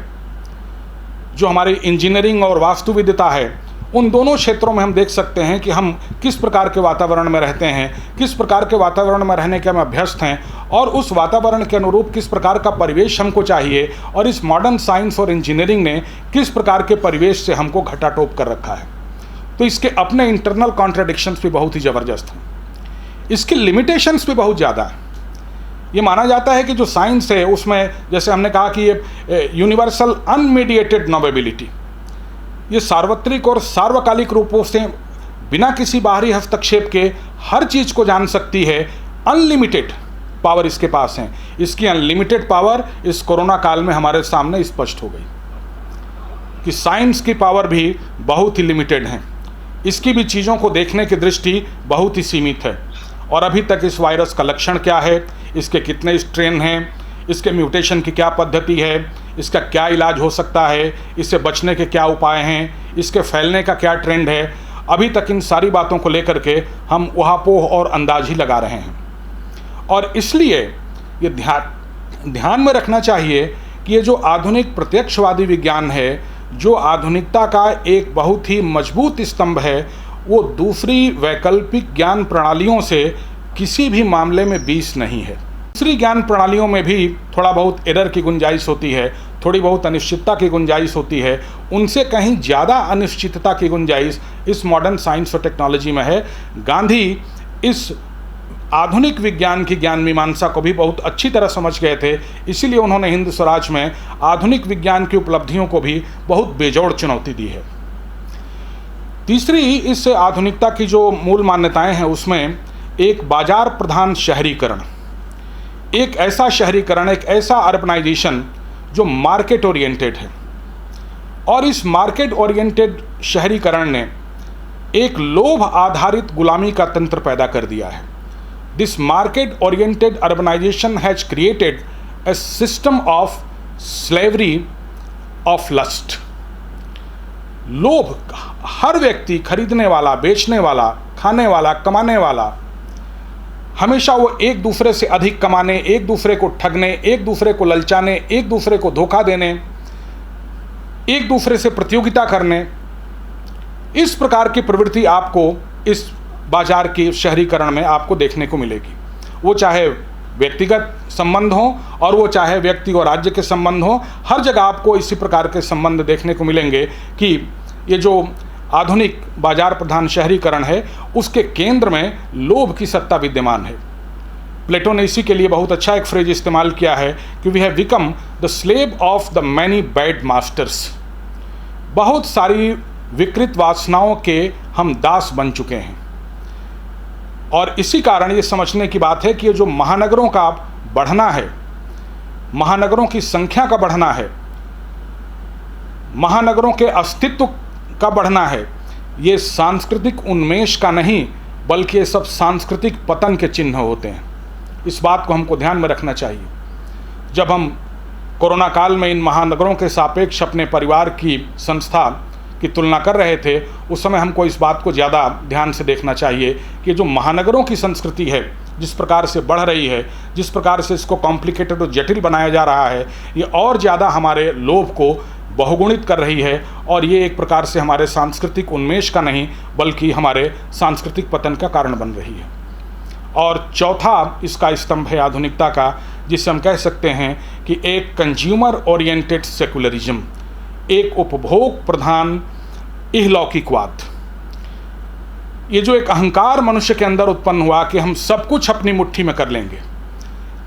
जो हमारी इंजीनियरिंग और वास्तुविद्या है, उन दोनों क्षेत्रों में हम देख सकते हैं कि हम किस प्रकार के वातावरण में रहते हैं, किस प्रकार के वातावरण में रहने के हम अभ्यस्त हैं, और उस वातावरण के अनुरूप किस प्रकार का परिवेश हमको चाहिए, और इस मॉडर्न साइंस और इंजीनियरिंग ने किस प्रकार के परिवेश से हमको घटाटोप कर रखा है। तो इसके अपने इंटरनल कॉन्ट्राडिक्शंस भी बहुत ही ज़बरदस्त हैं, इसकी लिमिटेशंस भी बहुत ज़्यादा हैं। ये माना जाता है कि जो साइंस है उसमें, जैसे हमने कहा कि ये यूनिवर्सल अनमीडिएटेड नोवेबिलिटी, ये सार्वत्रिक और सार्वकालिक रूपों से बिना किसी बाहरी हस्तक्षेप के हर चीज़ को जान सकती है। अनलिमिटेड पावर इसके पास है। इसकी अनलिमिटेड पावर इस कोरोना काल में हमारे सामने स्पष्ट हो गई कि साइंस की पावर भी बहुत ही लिमिटेड है, इसकी भी चीज़ों को देखने की दृष्टि बहुत ही सीमित है। और अभी तक इस वायरस का लक्षण क्या है, इसके कितने स्ट्रेन हैं, इसके म्यूटेशन की क्या पद्धति है, इसका क्या इलाज हो सकता है, इससे बचने के क्या उपाय हैं, इसके फैलने का क्या ट्रेंड है, अभी तक इन सारी बातों को लेकर के हम ऊहापोह और अंदाज ही लगा रहे हैं। और इसलिए ये ध्यान में रखना चाहिए कि ये जो आधुनिक प्रत्यक्षवादी विज्ञान है, जो आधुनिकता का एक बहुत ही मजबूत स्तंभ है, वो दूसरी वैकल्पिक ज्ञान प्रणालियों से किसी भी मामले में बीस नहीं है। दूसरी ज्ञान प्रणालियों में भी थोड़ा बहुत एरर की गुंजाइश होती है, थोड़ी बहुत अनिश्चितता की गुंजाइश होती है, उनसे कहीं ज़्यादा अनिश्चितता की गुंजाइश इस मॉडर्न साइंस और टेक्नोलॉजी में है। गांधी इस आधुनिक विज्ञान की ज्ञान मीमांसा को भी बहुत अच्छी तरह समझ गए थे, इसीलिए उन्होंने हिंद स्वराज में आधुनिक विज्ञान की उपलब्धियों को भी बहुत बेजोड़ चुनौती दी है। तीसरी इस आधुनिकता की जो मूल मान्यताएं हैं उसमें एक बाजार प्रधान शहरीकरण, एक ऐसा शहरीकरण, एक ऐसा अर्बनाइजेशन जो मार्केट ओरिएंटेड है, और इस मार्केट ओरिएंटेड शहरीकरण ने एक लोभ आधारित गुलामी का तंत्र पैदा कर दिया है। This market oriented urbanisation has created a system of slavery of lust. लोभ, हर व्यक्ति, खरीदने वाला, बेचने वाला, खाने वाला, कमाने वाला, हमेशा वो एक दूसरे से अधिक कमाने, एक दूसरे को ठगने, एक दूसरे को ललचाने, एक दूसरे को धोखा देने, एक दूसरे से प्रतियोगिता करने, इस प्रकार की प्रवृत्ति आपको इस बाजार के शहरीकरण में आपको देखने को मिलेगी। वो चाहे व्यक्तिगत संबंध हो और वो चाहे व्यक्ति और राज्य के संबंध हो, हर जगह आपको इसी प्रकार के संबंध देखने को मिलेंगे कि ये जो आधुनिक बाजार प्रधान शहरीकरण है उसके केंद्र में लोभ की सत्ता विद्यमान है। प्लेटो ने इसी के लिए बहुत अच्छा एक फ्रेज इस्तेमाल किया है कि we have become the slave of the many bad masters. बहुत सारी विकृत वासनाओं के हम दास बन चुके हैं। और इसी कारण ये समझने की बात है कि ये जो महानगरों का बढ़ना है, महानगरों की संख्या का बढ़ना है, महानगरों के अस्तित्व का बढ़ना है, ये सांस्कृतिक उन्मेष का नहीं बल्कि ये सब सांस्कृतिक पतन के चिन्ह होते हैं। इस बात को हमको ध्यान में रखना चाहिए। जब हम कोरोना काल में इन महानगरों के सापेक्ष अपने परिवार की संस्था की तुलना कर रहे थे, उस समय हमको इस बात को ज़्यादा ध्यान से देखना चाहिए कि जो महानगरों की संस्कृति है जिस प्रकार से बढ़ रही है, जिस प्रकार से इसको कॉम्प्लिकेटेड और जटिल बनाया जा रहा है, ये और ज़्यादा हमारे लोभ को बहुगुणित कर रही है और ये एक प्रकार से हमारे सांस्कृतिक उन्मेष का नहीं बल्कि हमारे सांस्कृतिक पतन का कारण बन रही है। और चौथा इसका स्तंभ है आधुनिकता का, जिसे हम कह सकते हैं कि एक कंज्यूमर ओरिएंटेड सेकुलरिज्म, एक उपभोग प्रधान इहलौकिकवाद। ये जो एक अहंकार मनुष्य के अंदर उत्पन्न हुआ कि हम सब कुछ अपनी मुट्ठी में कर लेंगे,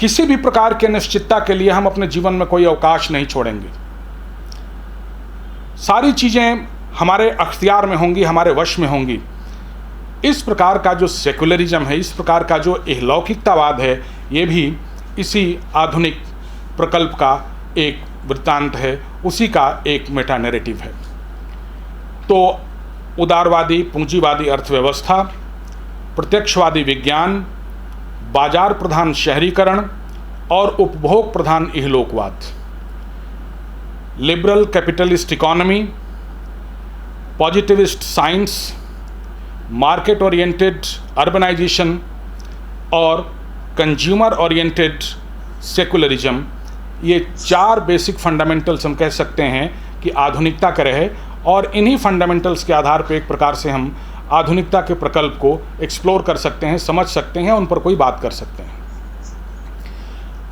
किसी भी प्रकार के अनिश्चितता के लिए हम अपने जीवन में कोई अवकाश नहीं छोड़ेंगे, सारी चीज़ें हमारे अख्तियार में होंगी, हमारे वश में होंगी। इस प्रकार का जो सेकुलरिज्म है, इस प्रकार का जो इहलौकिकतावाद है, ये भी इसी आधुनिक प्रकल्प का एक वृत्तांत है, उसी का एक मेटा नैरेटिव है। तो उदारवादी पूंजीवादी अर्थव्यवस्था, प्रत्यक्षवादी विज्ञान, बाजार प्रधान शहरीकरण और उपभोग प्रधान इहलोकवाद, liberal capitalist economy, positivist science, market oriented urbanisation और कंज्यूमर ओरिएंटेड सेकुलरिज्म, ये चार बेसिक फंडामेंटल्स हम कह सकते हैं कि आधुनिकता के रहे और इन्हीं फंडामेंटल्स के आधार पर एक प्रकार से हम आधुनिकता के प्रकल्प को एक्सप्लोर कर सकते हैं, समझ सकते हैं, उन पर कोई बात कर सकते हैं।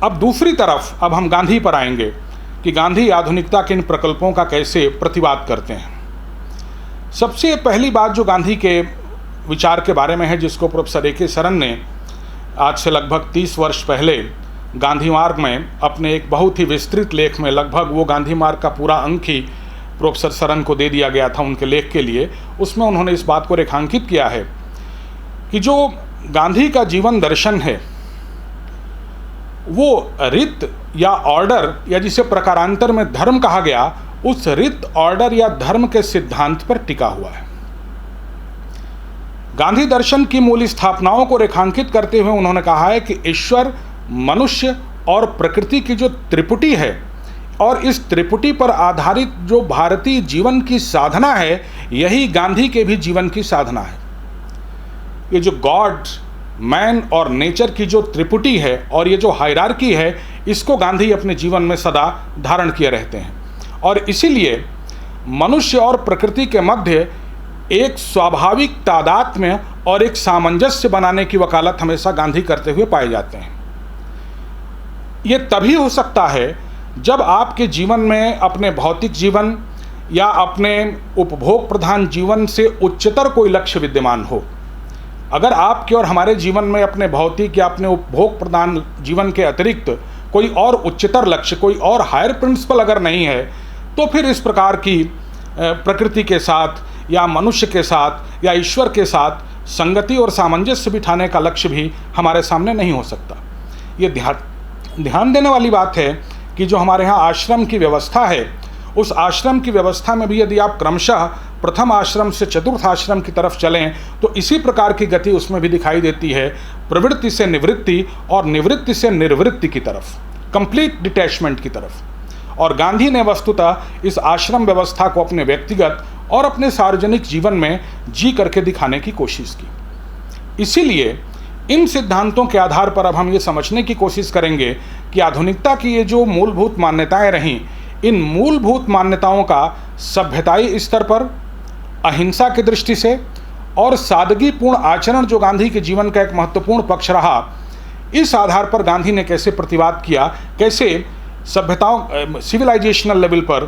अब दूसरी तरफ अब हम गांधी पर आएंगे कि गांधी आधुनिकता के इन प्रकल्पों का कैसे प्रतिवाद करते हैं। सबसे पहली बात जो गांधी के विचार के बारे में है, जिसको प्रोफेसर ए.के. सरन ने आज से लगभग 30 वर्ष पहले गांधी मार्ग में अपने एक बहुत ही विस्तृत लेख में, लगभग वो गांधी मार्ग का पूरा अंक ही प्रोफेसर सरन को दे दिया गया था उनके लेख के लिए, उसमें उन्होंने इस बात को रेखांकित किया है कि जो गांधी का जीवन दर्शन है वो रित या ऑर्डर, या जिसे प्रकारांतर में धर्म कहा गया, उस रित ऑर्डर या धर्म के सिद्धांत पर टिका हुआ है। गांधी दर्शन की मूल स्थापनाओं को रेखांकित करते हुए उन्होंने कहा है कि ईश्वर, मनुष्य और प्रकृति की जो त्रिपुटी है और इस त्रिपुटी पर आधारित जो भारतीय जीवन की साधना है, यही गांधी के भी जीवन की साधना है। ये जो गॉड, मैन और नेचर की जो त्रिपुटी है और ये जो हायरार्की है, इसको गांधी अपने जीवन में सदा धारण किए रहते हैं और इसीलिए मनुष्य और प्रकृति के मध्य एक स्वाभाविक तादात्म्य और एक सामंजस्य बनाने की वकालत हमेशा गांधी करते हुए पाए जाते हैं। ये तभी हो सकता है जब आपके जीवन में अपने भौतिक जीवन या अपने उपभोग प्रधान जीवन से उच्चतर कोई लक्ष्य विद्यमान हो। अगर आपके और हमारे जीवन में अपने भौतिक या अपने उपभोग प्रधान जीवन के अतिरिक्त कोई और उच्चतर लक्ष्य, कोई और हायर प्रिंसिपल अगर नहीं है, तो फिर इस प्रकार की प्रकृति के साथ या मनुष्य के साथ या ईश्वर के साथ संगति और सामंजस्य बिठाने का लक्ष्य भी हमारे सामने नहीं हो सकता। ये ध्यान देने वाली बात है कि जो हमारे यहाँ आश्रम की व्यवस्था है, उस आश्रम की व्यवस्था में भी यदि आप क्रमशः प्रथम आश्रम से चतुर्थ आश्रम की तरफ चलें तो इसी प्रकार की गति उसमें भी दिखाई देती है, प्रवृत्ति से निवृत्ति और निवृत्ति से निर्वृत्ति की तरफ, कंप्लीट डिटैचमेंट की तरफ। और गांधी ने वस्तुतः इस आश्रम व्यवस्था को अपने व्यक्तिगत और अपने सार्वजनिक जीवन में जी करके दिखाने की कोशिश की। इसीलिए इन सिद्धांतों के आधार पर अब हम ये समझने की कोशिश करेंगे कि आधुनिकता की ये जो मूलभूत मान्यताएं रहीं, इन मूलभूत मान्यताओं का सभ्यताई स्तर पर, अहिंसा की दृष्टि से और सादगीपूर्ण आचरण जो गांधी के जीवन का एक महत्वपूर्ण पक्ष रहा, इस आधार पर गांधी ने कैसे प्रतिवाद किया, कैसे सभ्यताओं सिविलाइजेशनल लेवल पर,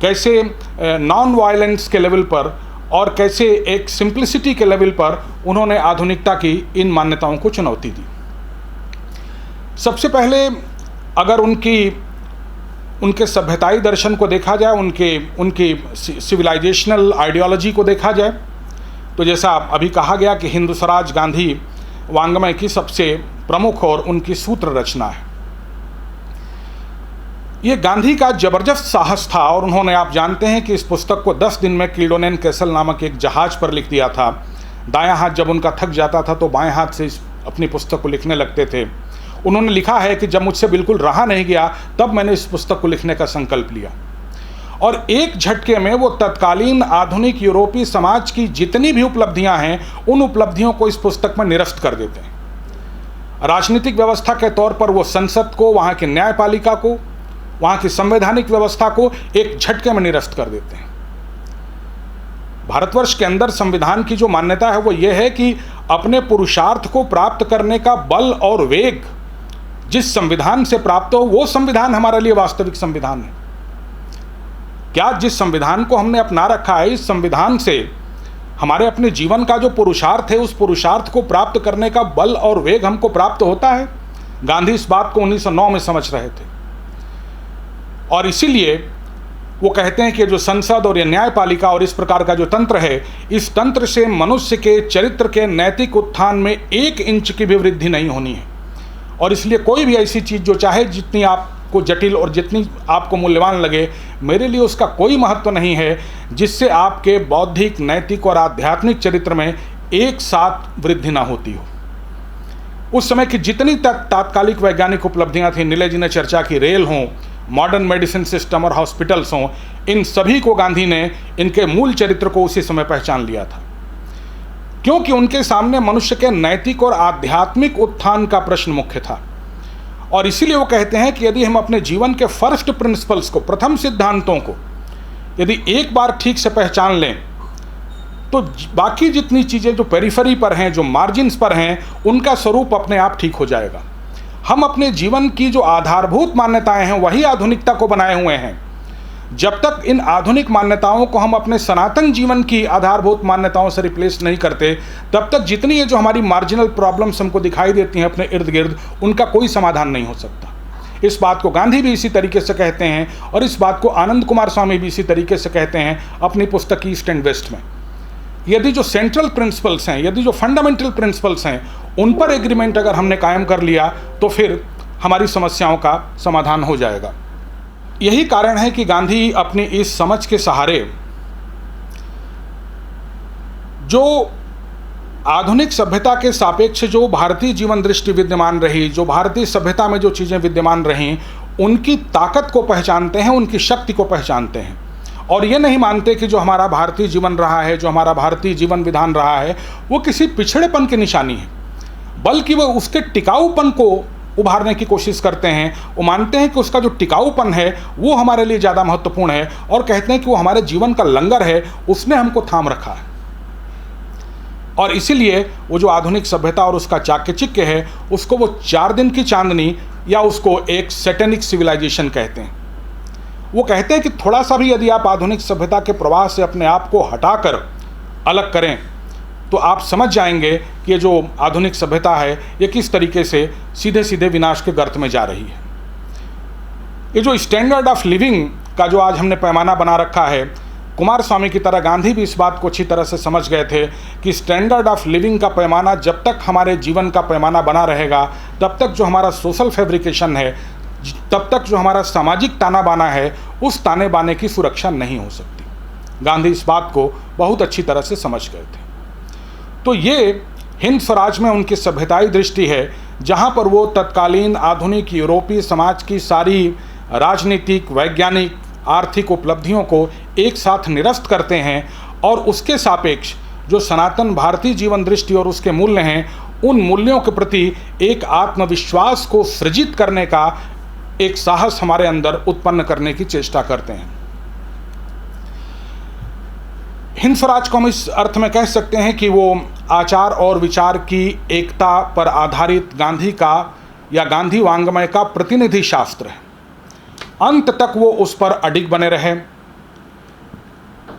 कैसे नॉन वायलेंस के लेवल पर और कैसे एक सिंप्लिसिटी के लेवल पर उन्होंने आधुनिकता की इन मान्यताओं को चुनौती दी। सबसे पहले अगर उनके सभ्यताई दर्शन को देखा जाए, उनकी सिविलाइजेशनल आइडियोलॉजी को देखा जाए, तो जैसा अभी कहा गया कि हिंद स्वराज गांधी वांग्मय की सबसे प्रमुख और उनकी सूत्र रचना है। ये गांधी का जबरदस्त साहस था और उन्होंने, आप जानते हैं कि इस पुस्तक को 10 दिन में किल्डोनेन कैसल नामक एक जहाज पर लिख दिया था। दायां हाथ जब उनका थक जाता था तो बाएं हाथ से अपनी पुस्तक को लिखने लगते थे। उन्होंने लिखा है कि जब मुझसे बिल्कुल रहा नहीं गया तब मैंने इस पुस्तक को लिखने का संकल्प लिया, और एक झटके में वो तत्कालीन आधुनिक यूरोपीय समाज की जितनी भी उपलब्धियां हैं उन उपलब्धियों को इस पुस्तक में निरस्त कर देते हैं। राजनीतिक व्यवस्था के तौर पर वो संसद को, वहाँ की न्यायपालिका को, वहाँ की संवैधानिक व्यवस्था को एक झटके में निरस्त कर देते हैं। भारतवर्ष के अंदर संविधान की जो मान्यता है वो ये है कि अपने पुरुषार्थ को प्राप्त करने का बल और वेग जिस संविधान से प्राप्त हो वो संविधान हमारे लिए वास्तविक संविधान है। क्या जिस संविधान को हमने अपना रखा है, इस संविधान से हमारे अपने जीवन का जो पुरुषार्थ है उस पुरुषार्थ को प्राप्त करने का बल और वेग हमको प्राप्त होता है? गांधी इस बात को 1909 में समझ रहे थे और इसीलिए वो कहते हैं कि जो संसद और ये न्यायपालिका और इस प्रकार का जो तंत्र है, इस तंत्र से मनुष्य के चरित्र के नैतिक उत्थान में 1 इंच की भी वृद्धि नहीं होनी है। और इसलिए कोई भी ऐसी चीज़ जो चाहे जितनी आपको जटिल और जितनी आपको मूल्यवान लगे, मेरे लिए उसका कोई महत्व नहीं है जिससे आपके बौद्धिक, नैतिक और आध्यात्मिक चरित्र में एक साथ वृद्धि ना होती हो। उस समय की जितनी तात्कालिक वैज्ञानिक उपलब्धियां थी, नीले जी ने चर्चा की, रेल हों, मॉडर्न मेडिसिन सिस्टम और हॉस्पिटल्स हों, इन सभी को गांधी ने इनके मूल चरित्र को उसी समय पहचान लिया था, क्योंकि उनके सामने मनुष्य के नैतिक और आध्यात्मिक उत्थान का प्रश्न मुख्य था। और इसीलिए वो कहते हैं कि यदि हम अपने जीवन के फर्स्ट प्रिंसिपल्स को, प्रथम सिद्धांतों को यदि एक बार ठीक से पहचान लें तो बाकी जितनी चीज़ें जो पेरिफेरी पर हैं, जो मार्जिन्स पर हैं, उनका स्वरूप अपने आप ठीक हो जाएगा। हम अपने जीवन की जो आधारभूत मान्यताएं हैं वही आधुनिकता को बनाए हुए हैं। जब तक इन आधुनिक मान्यताओं को हम अपने सनातन जीवन की आधारभूत मान्यताओं से रिप्लेस नहीं करते, तब तक जितनी ये जो हमारी मार्जिनल प्रॉब्लम्स हमको दिखाई देती हैं अपने इर्द गिर्द, उनका कोई समाधान नहीं हो सकता। इस बात को गांधी भी इसी तरीके से कहते हैं और इस बात को आनंद कुमार स्वामी भी इसी तरीके से कहते हैं अपनी पुस्तक ईस्ट एंड वेस्ट में। यदि जो सेंट्रल प्रिंसिपल्स हैं, यदि जो फंडामेंटल प्रिंसिपल्स हैं, उन पर एग्रीमेंट अगर हमने कायम कर लिया तो फिर हमारी समस्याओं का समाधान हो जाएगा। यही कारण है कि गांधी अपनी इस समझ के सहारे जो आधुनिक सभ्यता के सापेक्ष जो भारतीय जीवन दृष्टि विद्यमान रही, जो भारतीय सभ्यता में जो चीज़ें विद्यमान रहीं, उनकी ताकत को पहचानते हैं, उनकी शक्ति को पहचानते हैं और ये नहीं मानते कि जो हमारा भारतीय जीवन रहा है, जो हमारा भारतीय जीवन विधान रहा है, वो किसी पिछड़ेपन की निशानी है, बल्कि वो उसके टिकाऊपन को उभारने की कोशिश करते हैं। वो मानते हैं कि उसका जो टिकाऊपन है वो हमारे लिए ज़्यादा महत्वपूर्ण है और कहते हैं कि वो हमारे जीवन का लंगर है, उसने हमको थाम रखा है। और इसीलिए वो जो आधुनिक सभ्यता और उसका चाकचक्य है, उसको वो 4 दिन की चांदनी या उसको एक सैटेनिक सिविलाइजेशन कहते हैं। वो कहते हैं कि थोड़ा सा भी यदि आप आधुनिक सभ्यता के प्रवाह से अपने आप को हटाकर अलग करें तो आप समझ जाएंगे कि ये जो आधुनिक सभ्यता है ये किस तरीके से सीधे सीधे विनाश के गर्त में जा रही है। ये जो स्टैंडर्ड ऑफ लिविंग का जो आज हमने पैमाना बना रखा है, कुमार स्वामी की तरह गांधी भी इस बात को अच्छी तरह से समझ गए थे कि स्टैंडर्ड ऑफ लिविंग का पैमाना जब तक हमारे जीवन का पैमाना बना रहेगा, तब तक जो हमारा सोशल फैब्रिकेशन है, तब तक जो हमारा सामाजिक ताना बाना है, उस ताने बाने की सुरक्षा नहीं हो सकती। गांधी इस बात को बहुत अच्छी तरह से समझ गए थे। तो ये हिंद स्वराज में उनकी सभ्यताई दृष्टि है, जहाँ पर वो तत्कालीन आधुनिक यूरोपीय समाज की सारी राजनीतिक, वैज्ञानिक, आर्थिक उपलब्धियों को एक साथ निरस्त करते हैं और उसके सापेक्ष जो सनातन भारतीय जीवन दृष्टि और उसके मूल्य हैं, उन मूल्यों के प्रति एक आत्मविश्वास को सृजित करने का एक साहस हमारे अंदर उत्पन्न करने की चेष्टा करते हैं। हिंद स्वराज को हम इस अर्थ में कह सकते हैं कि वो आचार और विचार की एकता पर आधारित गांधी का या गांधी वांग्मय का प्रतिनिधि शास्त्र है। अंत तक वो उस पर अडिग बने रहे।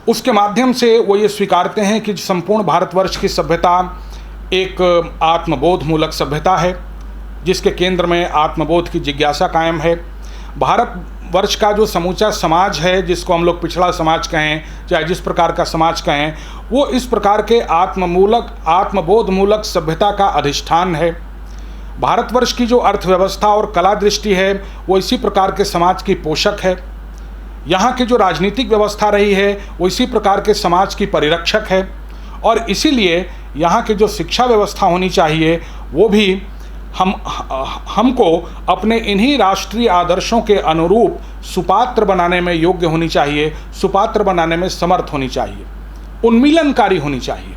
उसके माध्यम से वो ये स्वीकारते हैं कि संपूर्ण भारतवर्ष की सभ्यता एक आत्मबोध मूलक सभ्यता है, जिसके केंद्र में आत्मबोध की जिज्ञासा कायम है। भारतवर्ष का जो समूचा समाज है, जिसको हम लोग पिछड़ा समाज कहें, चाहे जिस प्रकार का समाज कहें, वो इस प्रकार के आत्मबोध मूलक सभ्यता का अधिष्ठान है। भारतवर्ष की जो अर्थव्यवस्था और कला दृष्टि है, वो इसी प्रकार के समाज की पोषक है। यहाँ की जो राजनीतिक व्यवस्था रही है, वो इसी प्रकार के समाज की परिरक्षक है। और इसीलिए यहाँ की जो शिक्षा व्यवस्था होनी चाहिए, वो भी हमको अपने इन्हीं राष्ट्रीय आदर्शों के अनुरूप सुपात्र बनाने में योग्य होनी चाहिए, सुपात्र बनाने में समर्थ होनी चाहिए, उन्मीलनकारी होनी चाहिए।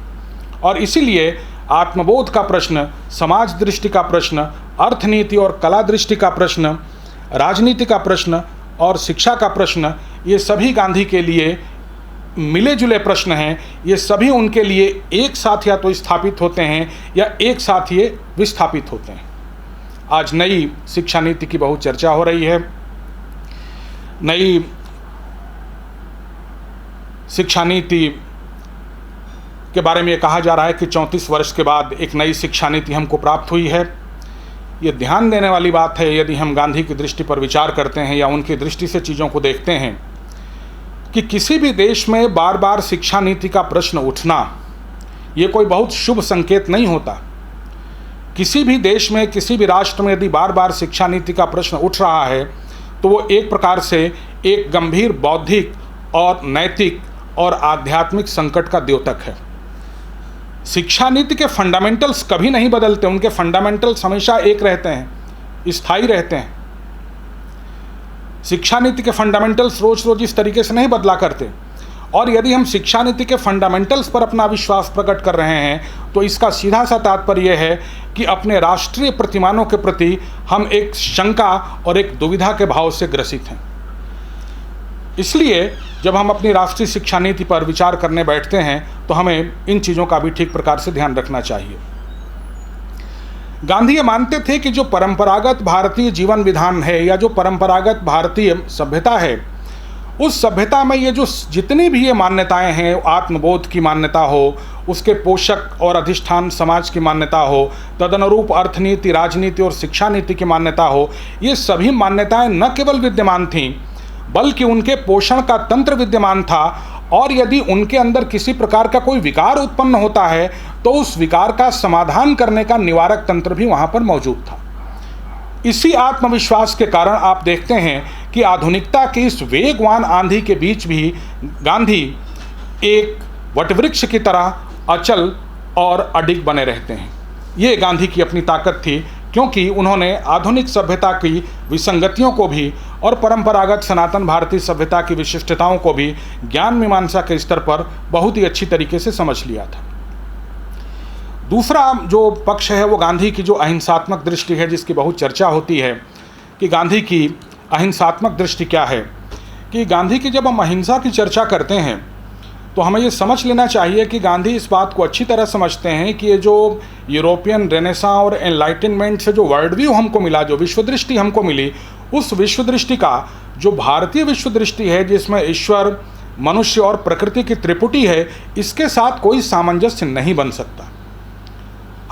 और इसीलिए आत्मबोध का प्रश्न, समाज दृष्टि का प्रश्न, अर्थनीति और कला दृष्टि का प्रश्न, राजनीति का प्रश्न और शिक्षा का प्रश्न, ये सभी गांधी के लिए मिले जुले प्रश्न हैं। ये सभी उनके लिए एक साथ या तो स्थापित होते हैं या एक साथ ये विस्थापित होते हैं। आज नई शिक्षा नीति की बहुत चर्चा हो रही है। नई शिक्षा नीति के बारे में ये कहा जा रहा है कि 34 वर्ष के बाद एक नई शिक्षा नीति हमको प्राप्त हुई है। ये ध्यान देने वाली बात है, यदि हम गांधी की दृष्टि पर विचार करते हैं या उनकी दृष्टि से चीज़ों को देखते हैं, कि किसी भी देश में बार बार शिक्षा नीति का प्रश्न उठना ये कोई बहुत शुभ संकेत नहीं होता। किसी भी देश में, किसी भी राष्ट्र में यदि बार बार शिक्षा नीति का प्रश्न उठ रहा है, तो वो एक प्रकार से एक गंभीर बौद्धिक और नैतिक और आध्यात्मिक संकट का द्योतक है। शिक्षा नीति के फंडामेंटल्स कभी नहीं बदलते, उनके फंडामेंटल्स हमेशा एक रहते हैं, स्थायी रहते हैं। शिक्षा नीति के फंडामेंटल्स रोज रोज इस तरीके से नहीं बदला करते। और यदि हम शिक्षा नीति के फंडामेंटल्स पर अपना विश्वास प्रकट कर रहे हैं, तो इसका सीधा सा तात्पर्य यह है कि अपने राष्ट्रीय प्रतिमानों के प्रति हम एक शंका और एक दुविधा के भाव से ग्रसित हैं। इसलिए जब हम अपनी राष्ट्रीय शिक्षा नीति पर विचार करने बैठते हैं, तो हमें इन चीज़ों का भी ठीक प्रकार से ध्यान रखना चाहिए। गांधी ये मानते थे कि जो परंपरागत भारतीय जीवन विधान है या जो परंपरागत भारतीय सभ्यता है, उस सभ्यता में ये जो जितनी भी ये मान्यताएं हैं, आत्मबोध की मान्यता हो, उसके पोषक और अधिष्ठान समाज की मान्यता हो, तदनुरूप अर्थनीति, राजनीति और शिक्षा नीति की मान्यता हो, ये सभी मान्यताएं न केवल विद्यमान थीं, बल्कि उनके पोषण का तंत्र विद्यमान था। और यदि उनके अंदर किसी प्रकार का कोई विकार उत्पन्न होता है, तो उस विकार का समाधान करने का निवारक तंत्र भी वहाँ पर मौजूद था। इसी आत्मविश्वास के कारण आप देखते हैं कि आधुनिकता की इस वेगवान आंधी के बीच भी गांधी एक वटवृक्ष की तरह अचल और अडिग बने रहते हैं। ये गांधी की अपनी ताकत थी, क्योंकि उन्होंने आधुनिक सभ्यता की विसंगतियों को भी और परंपरागत सनातन भारतीय सभ्यता की विशिष्टताओं को भी ज्ञान मीमांसा के स्तर पर बहुत ही अच्छी तरीके से समझ लिया था। दूसरा जो पक्ष है वो गांधी की जो अहिंसात्मक दृष्टि है, जिसकी बहुत चर्चा होती है कि गांधी की अहिंसात्मक दृष्टि क्या है। कि गांधी की जब हम अहिंसा की चर्चा करते हैं, तो हमें ये समझ लेना चाहिए कि गांधी इस बात को अच्छी तरह समझते हैं कि ये जो यूरोपियन रेनेसां और एनलाइटनमेंट से जो वर्ल्ड व्यू हमको मिला, जो विश्व दृष्टि हमको मिली, उस विश्व दृष्टि का जो भारतीय विश्व दृष्टि है, जिसमें ईश्वर, मनुष्य और प्रकृति की त्रिपुटी है, इसके साथ कोई सामंजस्य नहीं बन सकता।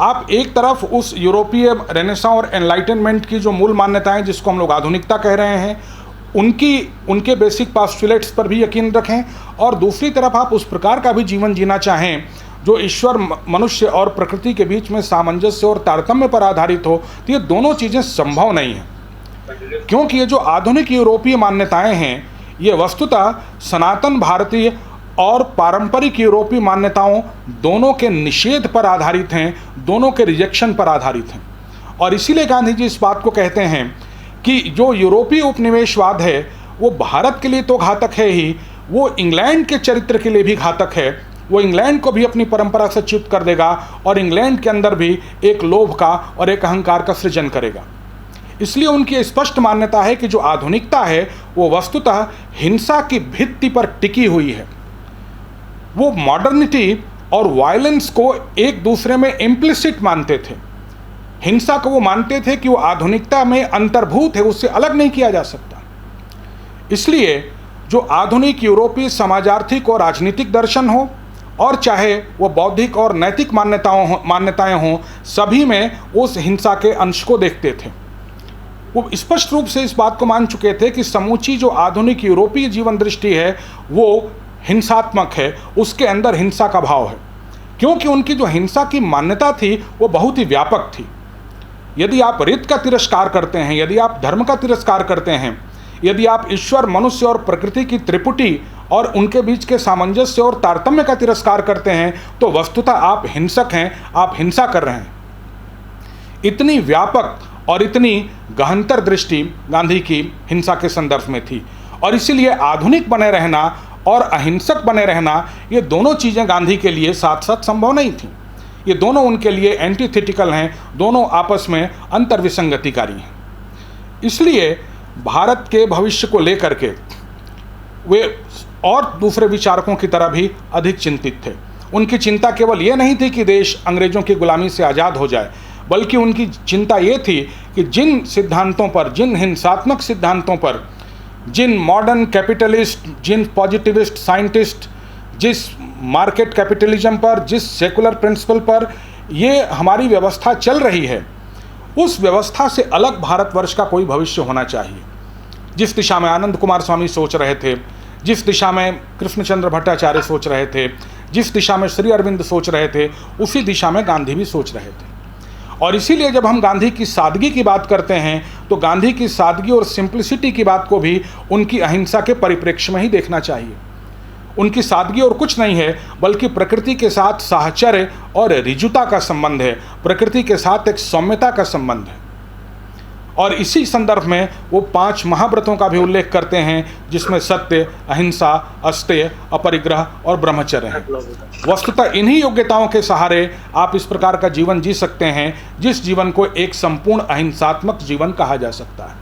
आप एक तरफ उस यूरोपीय रेनेसां और एनलाइटनमेंट की जो मूल मान्यताएं, जिसको हम लोग आधुनिकता कह रहे हैं, उनके बेसिक पास्टुलेट्स पर भी यकीन रखें, और दूसरी तरफ आप उस प्रकार का भी जीवन जीना चाहें जो ईश्वर, मनुष्य और प्रकृति के बीच में सामंजस्य और तारतम्य पर आधारित हो। तो ये दोनों चीज़ें संभव नहीं हैं, क्योंकि ये जो आधुनिक यूरोपीय मान्यताएं हैं, ये वस्तुतः सनातन भारतीय और पारंपरिक यूरोपीय मान्यताओं दोनों के निषेध पर आधारित हैं, दोनों के रिजेक्शन पर आधारित हैं। और इसीलिए गांधी जी इस बात को कहते हैं कि जो यूरोपीय उपनिवेशवाद है, वो भारत के लिए तो घातक है ही, वो इंग्लैंड के चरित्र के लिए भी घातक है। वो इंग्लैंड को भी अपनी परंपरा से च्युत कर देगा और इंग्लैंड के अंदर भी एक लोभ का और एक अहंकार का सृजन करेगा। इसलिए उनकी स्पष्ट मान्यता है कि जो आधुनिकता है, वो वस्तुतः हिंसा की भित्ति पर टिकी हुई है। वो मॉडर्निटी और वायलेंस को एक दूसरे में इम्प्लिसिट मानते थे। हिंसा को वो मानते थे कि वो आधुनिकता में अंतर्भूत है, उससे अलग नहीं किया जा सकता। इसलिए जो आधुनिक यूरोपीय समाजार्थिक और राजनीतिक दर्शन हो, और चाहे वो बौद्धिक और नैतिक मान्यताएं हों, सभी में उस हिंसा के अंश को देखते थे। वो स्पष्ट रूप से इस बात को मान चुके थे कि समूची जो आधुनिक यूरोपीय जीवन दृष्टि है वो हिंसात्मक है, उसके अंदर हिंसा का भाव है, क्योंकि उनकी जो हिंसा की मान्यता थी वो बहुत ही व्यापक थी। यदि आप रीत का तिरस्कार करते हैं, यदि आप धर्म का तिरस्कार करते हैं, यदि आप ईश्वर, मनुष्य और प्रकृति की त्रिपुटी और उनके बीच के सामंजस्य और तारतम्य का तिरस्कार करते हैं, तो वस्तुतः आप हिंसक हैं, आप हिंसा कर रहे हैं। इतनी व्यापक और इतनी गहनतर दृष्टि गांधी की हिंसा के संदर्भ में थी, और इसीलिए आधुनिक बने रहना और अहिंसक बने रहना, ये दोनों चीज़ें गांधी के लिए साथ साथ संभव नहीं थी। ये दोनों उनके लिए एंटीथेटिकल हैं, दोनों आपस में अंतर्विसंगतिकारी हैं। इसलिए भारत के भविष्य को लेकर के वे और दूसरे विचारकों की तरह भी अधिक चिंतित थे। उनकी चिंता केवल ये नहीं थी कि देश अंग्रेज़ों की गुलामी से आज़ाद हो जाए, बल्कि उनकी चिंता ये थी कि जिन सिद्धांतों पर, जिन हिंसात्मक सिद्धांतों पर, जिन मॉडर्न कैपिटलिस्ट, जिन पॉजिटिविस्ट साइंटिस्ट, जिस मार्केट कैपिटलिज्म पर, जिस सेकुलर प्रिंसिपल पर ये हमारी व्यवस्था चल रही है, उस व्यवस्था से अलग भारतवर्ष का कोई भविष्य होना चाहिए। जिस दिशा में आनंद कुमार स्वामी सोच रहे थे, जिस दिशा में कृष्णचंद्र भट्टाचार्य सोच रहे थे, जिस दिशा में श्री अरविंद सोच रहे थे, उसी दिशा में गांधी भी सोच रहे थे। और इसीलिए जब हम गांधी की सादगी की बात करते हैं, तो गांधी की सादगी और सिंप्लिसिटी की बात को भी उनकी अहिंसा के परिप्रेक्ष्य में ही देखना चाहिए। उनकी सादगी और कुछ नहीं है, बल्कि प्रकृति के साथ साहचर्य और ऋजुता का संबंध है, प्रकृति के साथ एक सौम्यता का संबंध है। और इसी संदर्भ में वो 5 महाव्रतों का भी उल्लेख करते हैं, जिसमें सत्य, अहिंसा, अस्तेय, अपरिग्रह और ब्रह्मचर्य है। वस्तुतः इन्हीं योग्यताओं के सहारे आप इस प्रकार का जीवन जी सकते हैं, जिस जीवन को एक संपूर्ण अहिंसात्मक जीवन कहा जा सकता है।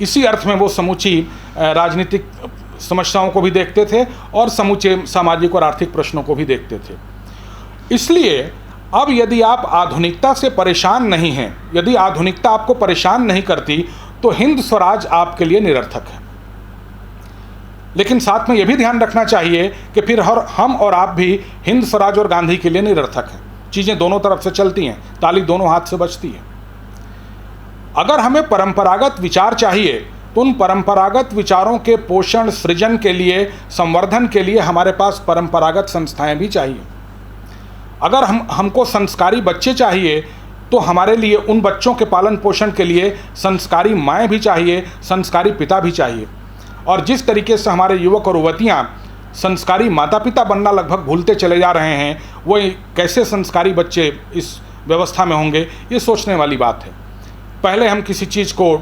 इसी अर्थ में वो समूची राजनीतिक समस्याओं को भी देखते थे और समूचे सामाजिक और आर्थिक प्रश्नों को भी देखते थे। इसलिए अब यदि आप आधुनिकता से परेशान नहीं हैं, यदि आधुनिकता आपको परेशान नहीं करती, तो हिंद स्वराज आपके लिए निरर्थक है। लेकिन साथ में यह भी ध्यान रखना चाहिए कि फिर हम और आप भी हिंद स्वराज और गांधी के लिए निरर्थक हैं। चीज़ें दोनों तरफ से चलती हैं, ताली दोनों हाथ से बजती है। अगर हमें परंपरागत विचार चाहिए, तो उन परंपरागत विचारों के पोषण, सृजन के लिए, संवर्धन के लिए हमारे पास परंपरागत संस्थाएं भी चाहिए। अगर हमको संस्कारी बच्चे चाहिए, तो हमारे लिए उन बच्चों के पालन पोषण के लिए संस्कारी माएँ भी चाहिए, संस्कारी पिता भी चाहिए। और जिस तरीके से हमारे युवक और युवतियाँ संस्कारी माता पिता बनना लगभग भूलते चले जा रहे हैं, वो कैसे संस्कारी बच्चे इस व्यवस्था में होंगे, ये सोचने वाली बात है। पहले हम किसी चीज़ को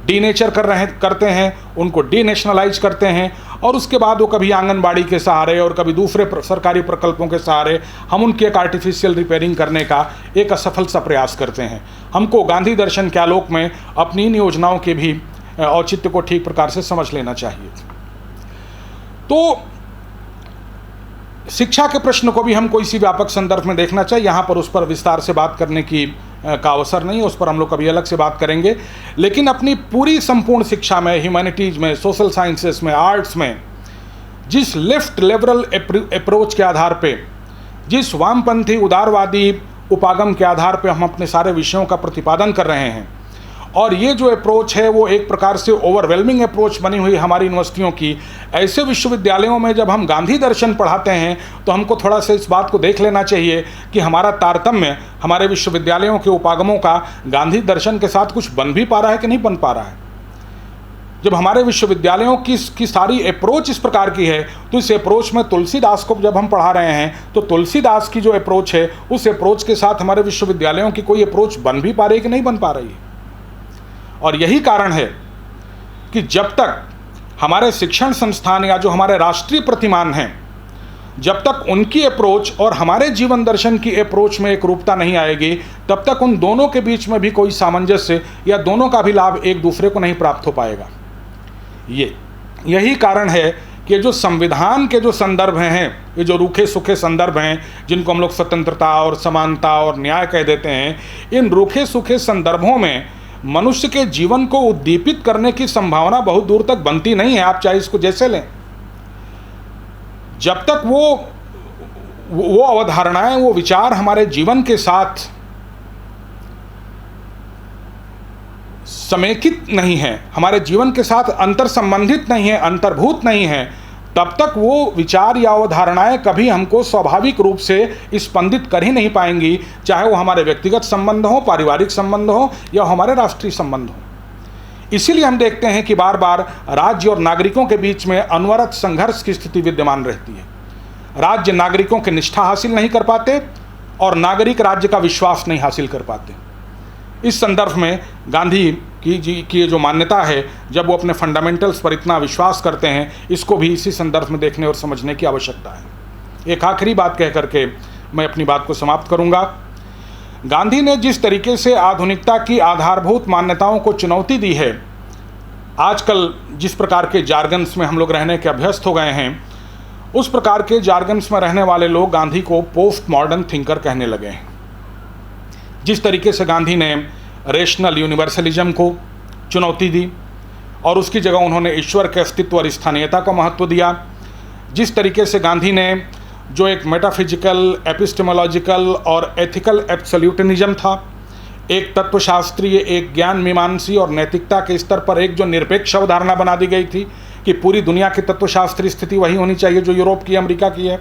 डीनेचर करते हैं, उनको डीनेशनलाइज करते हैं, और उसके बाद वो कभी आंगनबाड़ी के सहारे और कभी दूसरे सरकारी प्रकल्पों के सहारे हम उनकी एक आर्टिफिशियल रिपेयरिंग करने का एक असफल सा प्रयास करते हैं। हमको गांधी दर्शन के आलोक में अपनी इन योजनाओं के भी औचित्य को ठीक प्रकार से समझ लेना चाहिए। तो शिक्षा के प्रश्न को भी हमको इसी व्यापक संदर्भ में देखना चाहिए। यहाँ पर उस पर विस्तार से बात करने का अवसर नहीं है, उस पर हम लोग कभी अलग से बात करेंगे। लेकिन अपनी पूरी संपूर्ण शिक्षा में, ह्यूमैनिटीज़ में, सोशल साइंसेस में, आर्ट्स में, जिस लेफ्ट लिबरल अप्रोच के आधार पे, जिस वामपंथी उदारवादी उपागम के आधार पे हम अपने सारे विषयों का प्रतिपादन कर रहे हैं, और ये जो अप्रोच है वो एक प्रकार से ओवरवेलमिंग अप्रोच बनी हुई हमारी यूनिवर्सिटियों की, ऐसे विश्वविद्यालयों में जब हम गांधी दर्शन पढ़ाते हैं, तो हमको थोड़ा सा इस बात को देख लेना चाहिए कि हमारा तारतम्य हमारे विश्वविद्यालयों के उपागमों का गांधी दर्शन के साथ कुछ बन भी पा रहा है कि नहीं बन पा रहा है। जब हमारे विश्वविद्यालयों की सारी अप्रोच इस प्रकार की है, तो इस अप्रोच में तुलसीदास को जब हम पढ़ा रहे हैं, तो तुलसीदास की जो अप्रोच है, उस अप्रोच के साथ हमारे विश्वविद्यालयों की कोई अप्रोच बन भी पा रही है कि नहीं बन पा रही है। और यही कारण है कि जब तक हमारे शिक्षण संस्थान या जो हमारे राष्ट्रीय प्रतिमान हैं, जब तक उनकी अप्रोच और हमारे जीवन दर्शन की अप्रोच में एक रूपता नहीं आएगी, तब तक उन दोनों के बीच में भी कोई सामंजस्य या दोनों का भी लाभ एक दूसरे को नहीं प्राप्त हो पाएगा। यही कारण है कि जो संविधान के जो संदर्भ हैं, ये जो रूखे सूखे संदर्भ हैं जिनको हम लोग स्वतंत्रता और समानता और न्याय कह देते हैं, इन रूखे सूखे संदर्भों में मनुष्य के जीवन को उद्दीपित करने की संभावना बहुत दूर तक बनती नहीं है। आप चाहे इसको जैसे लें, जब तक वो अवधारणाएं, वो विचार हमारे जीवन के साथ समेकित नहीं है, हमारे जीवन के साथ अंतर संबंधित नहीं है, अंतर्भूत नहीं है, तब तक वो विचार या अवधारणाएं कभी हमको स्वाभाविक रूप से स्पंदित कर ही नहीं पाएंगी, चाहे वो हमारे व्यक्तिगत संबंध हो, पारिवारिक संबंध हो या हमारे राष्ट्रीय संबंध हो। इसीलिए हम देखते हैं कि बार बार राज्य और नागरिकों के बीच में अनवरत संघर्ष की स्थिति विद्यमान रहती है। राज्य नागरिकों की निष्ठा हासिल नहीं कर पाते और नागरिक राज्य का विश्वास नहीं हासिल कर पाते। इस संदर्भ में गांधी की जो मान्यता है, जब वो अपने फंडामेंटल्स पर इतना विश्वास करते हैं, इसको भी इसी संदर्भ में देखने और समझने की आवश्यकता है। एक आखिरी बात कह करके मैं अपनी बात को समाप्त करूंगा। गांधी ने जिस तरीके से आधुनिकता की आधारभूत मान्यताओं को चुनौती दी है, आजकल जिस प्रकार के जार्गन्स में हम लोग रहने के अभ्यस्त हो गए हैं, उस प्रकार के जार्गन्स में रहने वाले लोग गांधी को पोस्ट मॉडर्न थिंकर कहने लगे हैं। जिस तरीके से गांधी ने रेशनल यूनिवर्सलिज्म को चुनौती दी और उसकी जगह उन्होंने ईश्वर के अस्तित्व और स्थानीयता को महत्व दिया, जिस तरीके से गांधी ने जो एक मेटाफिजिकल, एपिस्टेमोलॉजिकल और एथिकल एब्सोल्यूटिनिज्म था, एक तत्वशास्त्रीय, एक ज्ञान मीमांसी और नैतिकता के स्तर पर एक जो निरपेक्ष अवधारणा बना दी गई थी कि पूरी दुनिया की तत्वशास्त्रीय स्थिति वही होनी चाहिए जो यूरोप की, अमेरिका की है,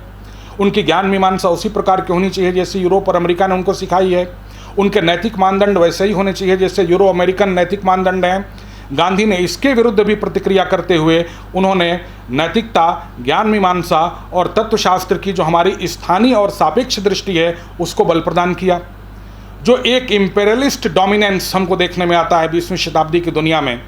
उनकी ज्ञान मीमांसा उसी प्रकार की होनी चाहिए जैसे यूरोप और अमेरिका ने उनको सिखाई है, उनके नैतिक मानदंड वैसे ही होने चाहिए जैसे यूरो अमेरिकन नैतिक मानदंड हैं। गांधी ने इसके विरुद्ध भी प्रतिक्रिया करते हुए उन्होंने नैतिकता, ज्ञान मीमांसा और तत्वशास्त्र की जो हमारी स्थानीय और सापेक्ष दृष्टि है उसको बल प्रदान किया। जो एक इम्पेरियलिस्ट डोमिनेंस हमको देखने में आता है 20वीं शताब्दी की दुनिया में,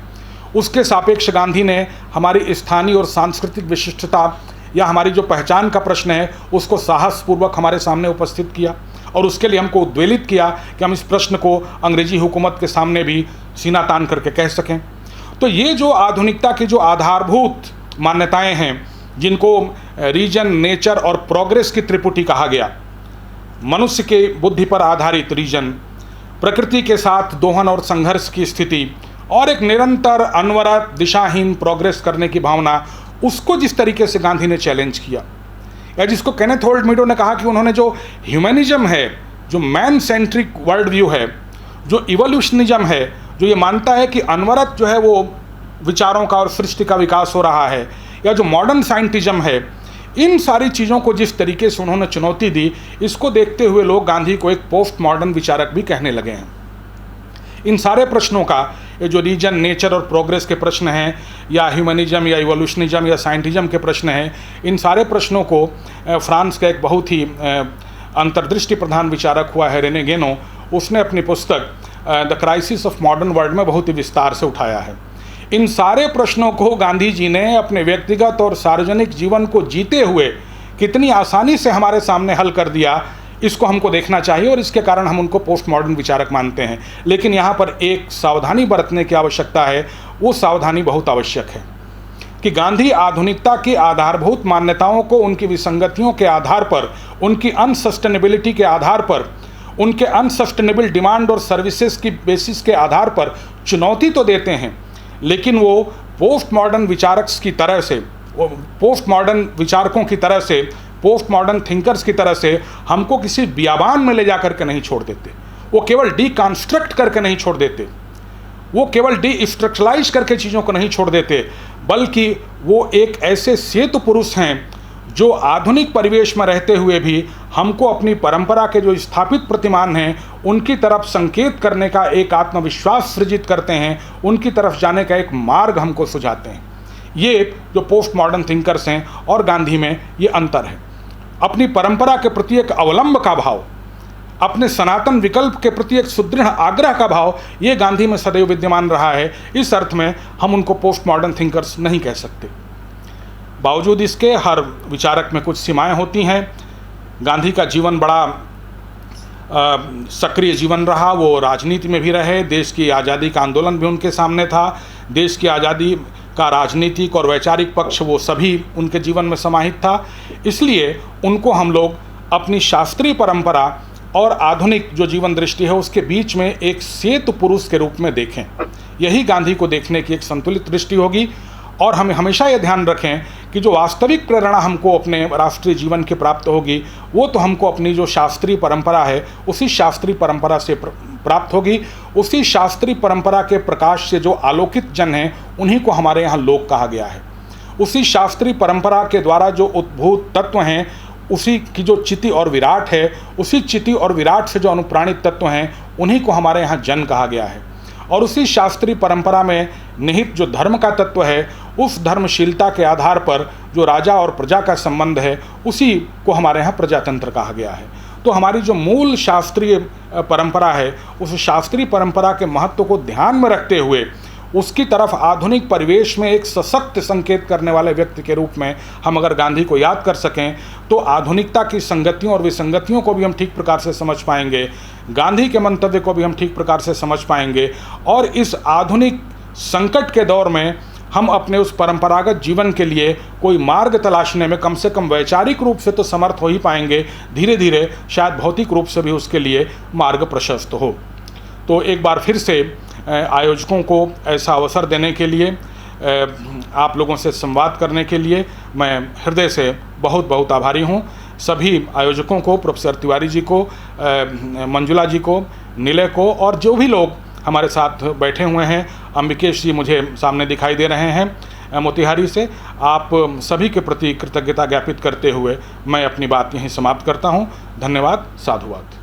उसके सापेक्ष गांधी ने हमारी स्थानीय और सांस्कृतिक विशिष्टता या हमारी जो पहचान का प्रश्न है उसको साहसपूर्वक हमारे सामने उपस्थित किया और उसके लिए हमको उद्वेलित किया कि हम इस प्रश्न को अंग्रेजी हुकूमत के सामने भी सीना तान करके कह सकें। तो ये जो आधुनिकता की जो आधारभूत मान्यताएं हैं, जिनको रीजन, नेचर और प्रोग्रेस की त्रिपुटी कहा गया, मनुष्य के बुद्धि पर आधारित रीजन, प्रकृति के साथ दोहन और संघर्ष की स्थिति और एक निरंतर अनवरत दिशाहीन प्रोग्रेस करने की भावना, उसको जिस तरीके से गांधी ने चैलेंज किया, या जिसको केनेथ होल्ट मीडो ने कहा कि उन्होंने जो ह्यूमनिज्म है, जो मैन सेंट्रिक वर्ल्ड व्यू है, जो इवोल्यूशनिज्म है, जो ये मानता है कि अनवरत जो है वो विचारों का और सृष्टि का विकास हो रहा है, या जो मॉडर्न साइंटिज्म है, इन सारी चीज़ों को जिस तरीके से उन्होंने चुनौती दी, इसको देखते हुए लोग गांधी को एक पोस्ट मॉडर्न विचारक भी कहने लगे हैं। इन सारे प्रश्नों का, ये जो रीजन, नेचर और प्रोग्रेस के प्रश्न हैं, या ह्यूमनिज्म या इवोल्यूशनिज्म या साइंटिज्म के प्रश्न हैं, इन सारे प्रश्नों को फ्रांस का एक बहुत ही अंतर्दृष्टि प्रधान विचारक हुआ है रेने गेनो, उसने अपनी पुस्तक the crisis of modern world में बहुत ही विस्तार से उठाया है। इन सारे प्रश्नों को गांधी जी ने अपने व्यक्तिगत और सार्वजनिक जीवन को जीते हुए कितनी आसानी से हमारे सामने हल कर दिया, इसको हमको देखना चाहिए और इसके कारण हम उनको पोस्ट मॉडर्न विचारक मानते हैं। लेकिन यहाँ पर एक सावधानी बरतने की आवश्यकता है। वो सावधानी बहुत आवश्यक है कि गांधी आधुनिकता की आधारभूत मान्यताओं को उनकी विसंगतियों के आधार पर, उनकी अनसस्टेनेबिलिटी के आधार पर, उनके अनसस्टेनेबल डिमांड और सर्विसेज की बेसिस के आधार पर चुनौती तो देते हैं, लेकिन वो पोस्ट मॉडर्न विचारक की तरह से, पोस्ट मॉडर्न विचारकों की तरह से, पोस्ट मॉडर्न थिंकर्स की तरह से हमको किसी बियाबान में ले जा करके नहीं छोड़ देते। वो केवल डीकंस्ट्रक्ट करके नहीं छोड़ देते, वो केवल डीस्ट्रक्चरलाइज करके चीज़ों को नहीं छोड़ देते, बल्कि वो एक ऐसे सेतु पुरुष हैं जो आधुनिक परिवेश में रहते हुए भी हमको अपनी परंपरा के जो स्थापित प्रतिमान हैं उनकी तरफ संकेत करने का एक आत्मविश्वास सृजित करते हैं, उनकी तरफ जाने का एक मार्ग हमको सुझाते हैं। ये जो पोस्ट मॉडर्न थिंकर्स हैं और गांधी में ये अंतर है। अपनी परंपरा के प्रति एक अवलंब का भाव, अपने सनातन विकल्प के प्रति एक सुदृढ़ आग्रह का भाव, ये गांधी में सदैव विद्यमान रहा है। इस अर्थ में हम उनको पोस्ट मॉडर्न थिंकर्स नहीं कह सकते। बावजूद इसके हर विचारक में कुछ सीमाएं होती हैं। गांधी का जीवन बड़ा सक्रिय जीवन रहा, वो राजनीति में भी रहे, देश की आज़ादी का आंदोलन भी उनके सामने था, देश की आज़ादी का राजनीतिक और वैचारिक पक्ष वो सभी उनके जीवन में समाहित था। इसलिए उनको हम लोग अपनी शास्त्रीय परंपरा और आधुनिक जो जीवन दृष्टि है उसके बीच में एक सेतु पुरुष के रूप में देखें। यही गांधी को देखने की एक संतुलित दृष्टि होगी। और हमें हमेशा ये ध्यान रखें कि जो वास्तविक प्रेरणा हमको अपने राष्ट्रीय जीवन की प्राप्त होगी वो तो हमको अपनी जो शास्त्रीय परंपरा है उसी शास्त्रीय परंपरा से प्राप्त होगी। उसी शास्त्रीय परंपरा के प्रकाश से जो आलोकित जन हैं उन्हीं को हमारे यहाँ लोक कहा गया है। उसी शास्त्रीय परंपरा के द्वारा जो उद्भूत तत्व हैं, उसी की जो चिति और विराट है, उसी चिति और विराट से जो अनुप्राणित तत्व हैं उन्हीं को हमारे यहाँ जन कहा गया है। और उसी शास्त्रीय परंपरा में निहित जो धर्म का तत्व है, उस धर्मशीलता के आधार पर जो राजा और प्रजा का संबंध है उसी को हमारे यहाँ प्रजातंत्र कहा गया है। तो हमारी जो मूल शास्त्रीय परंपरा है उस शास्त्रीय परंपरा के महत्व को ध्यान में रखते हुए उसकी तरफ आधुनिक परिवेश में एक सशक्त संकेत करने वाले व्यक्ति के रूप में हम अगर गांधी को याद कर सकें तो आधुनिकता की संगतियों और विसंगतियों को भी हम ठीक प्रकार से समझ पाएंगे, गांधी के मंतव्य को भी हम ठीक प्रकार से समझ पाएंगे। और इस आधुनिक संकट के दौर में हम अपने उस परंपरागत जीवन के लिए कोई मार्ग तलाशने में कम से कम वैचारिक रूप से तो समर्थ हो ही पाएंगे, धीरे धीरे शायद भौतिक रूप से भी उसके लिए मार्ग प्रशस्त हो। तो एक बार फिर से आयोजकों को ऐसा अवसर देने के लिए, आप लोगों से संवाद करने के लिए मैं हृदय से बहुत बहुत आभारी हूँ। सभी आयोजकों को, प्रोफेसर तिवारी जी को, मंजुला जी को, निलय को और जो भी लोग हमारे साथ बैठे हुए हैं, अंबिकेश जी मुझे सामने दिखाई दे रहे हैं मोतिहारी से, आप सभी के प्रति कृतज्ञता ज्ञापित करते हुए मैं अपनी बात यहीं समाप्त करता हूँ। धन्यवाद, साधुवाद।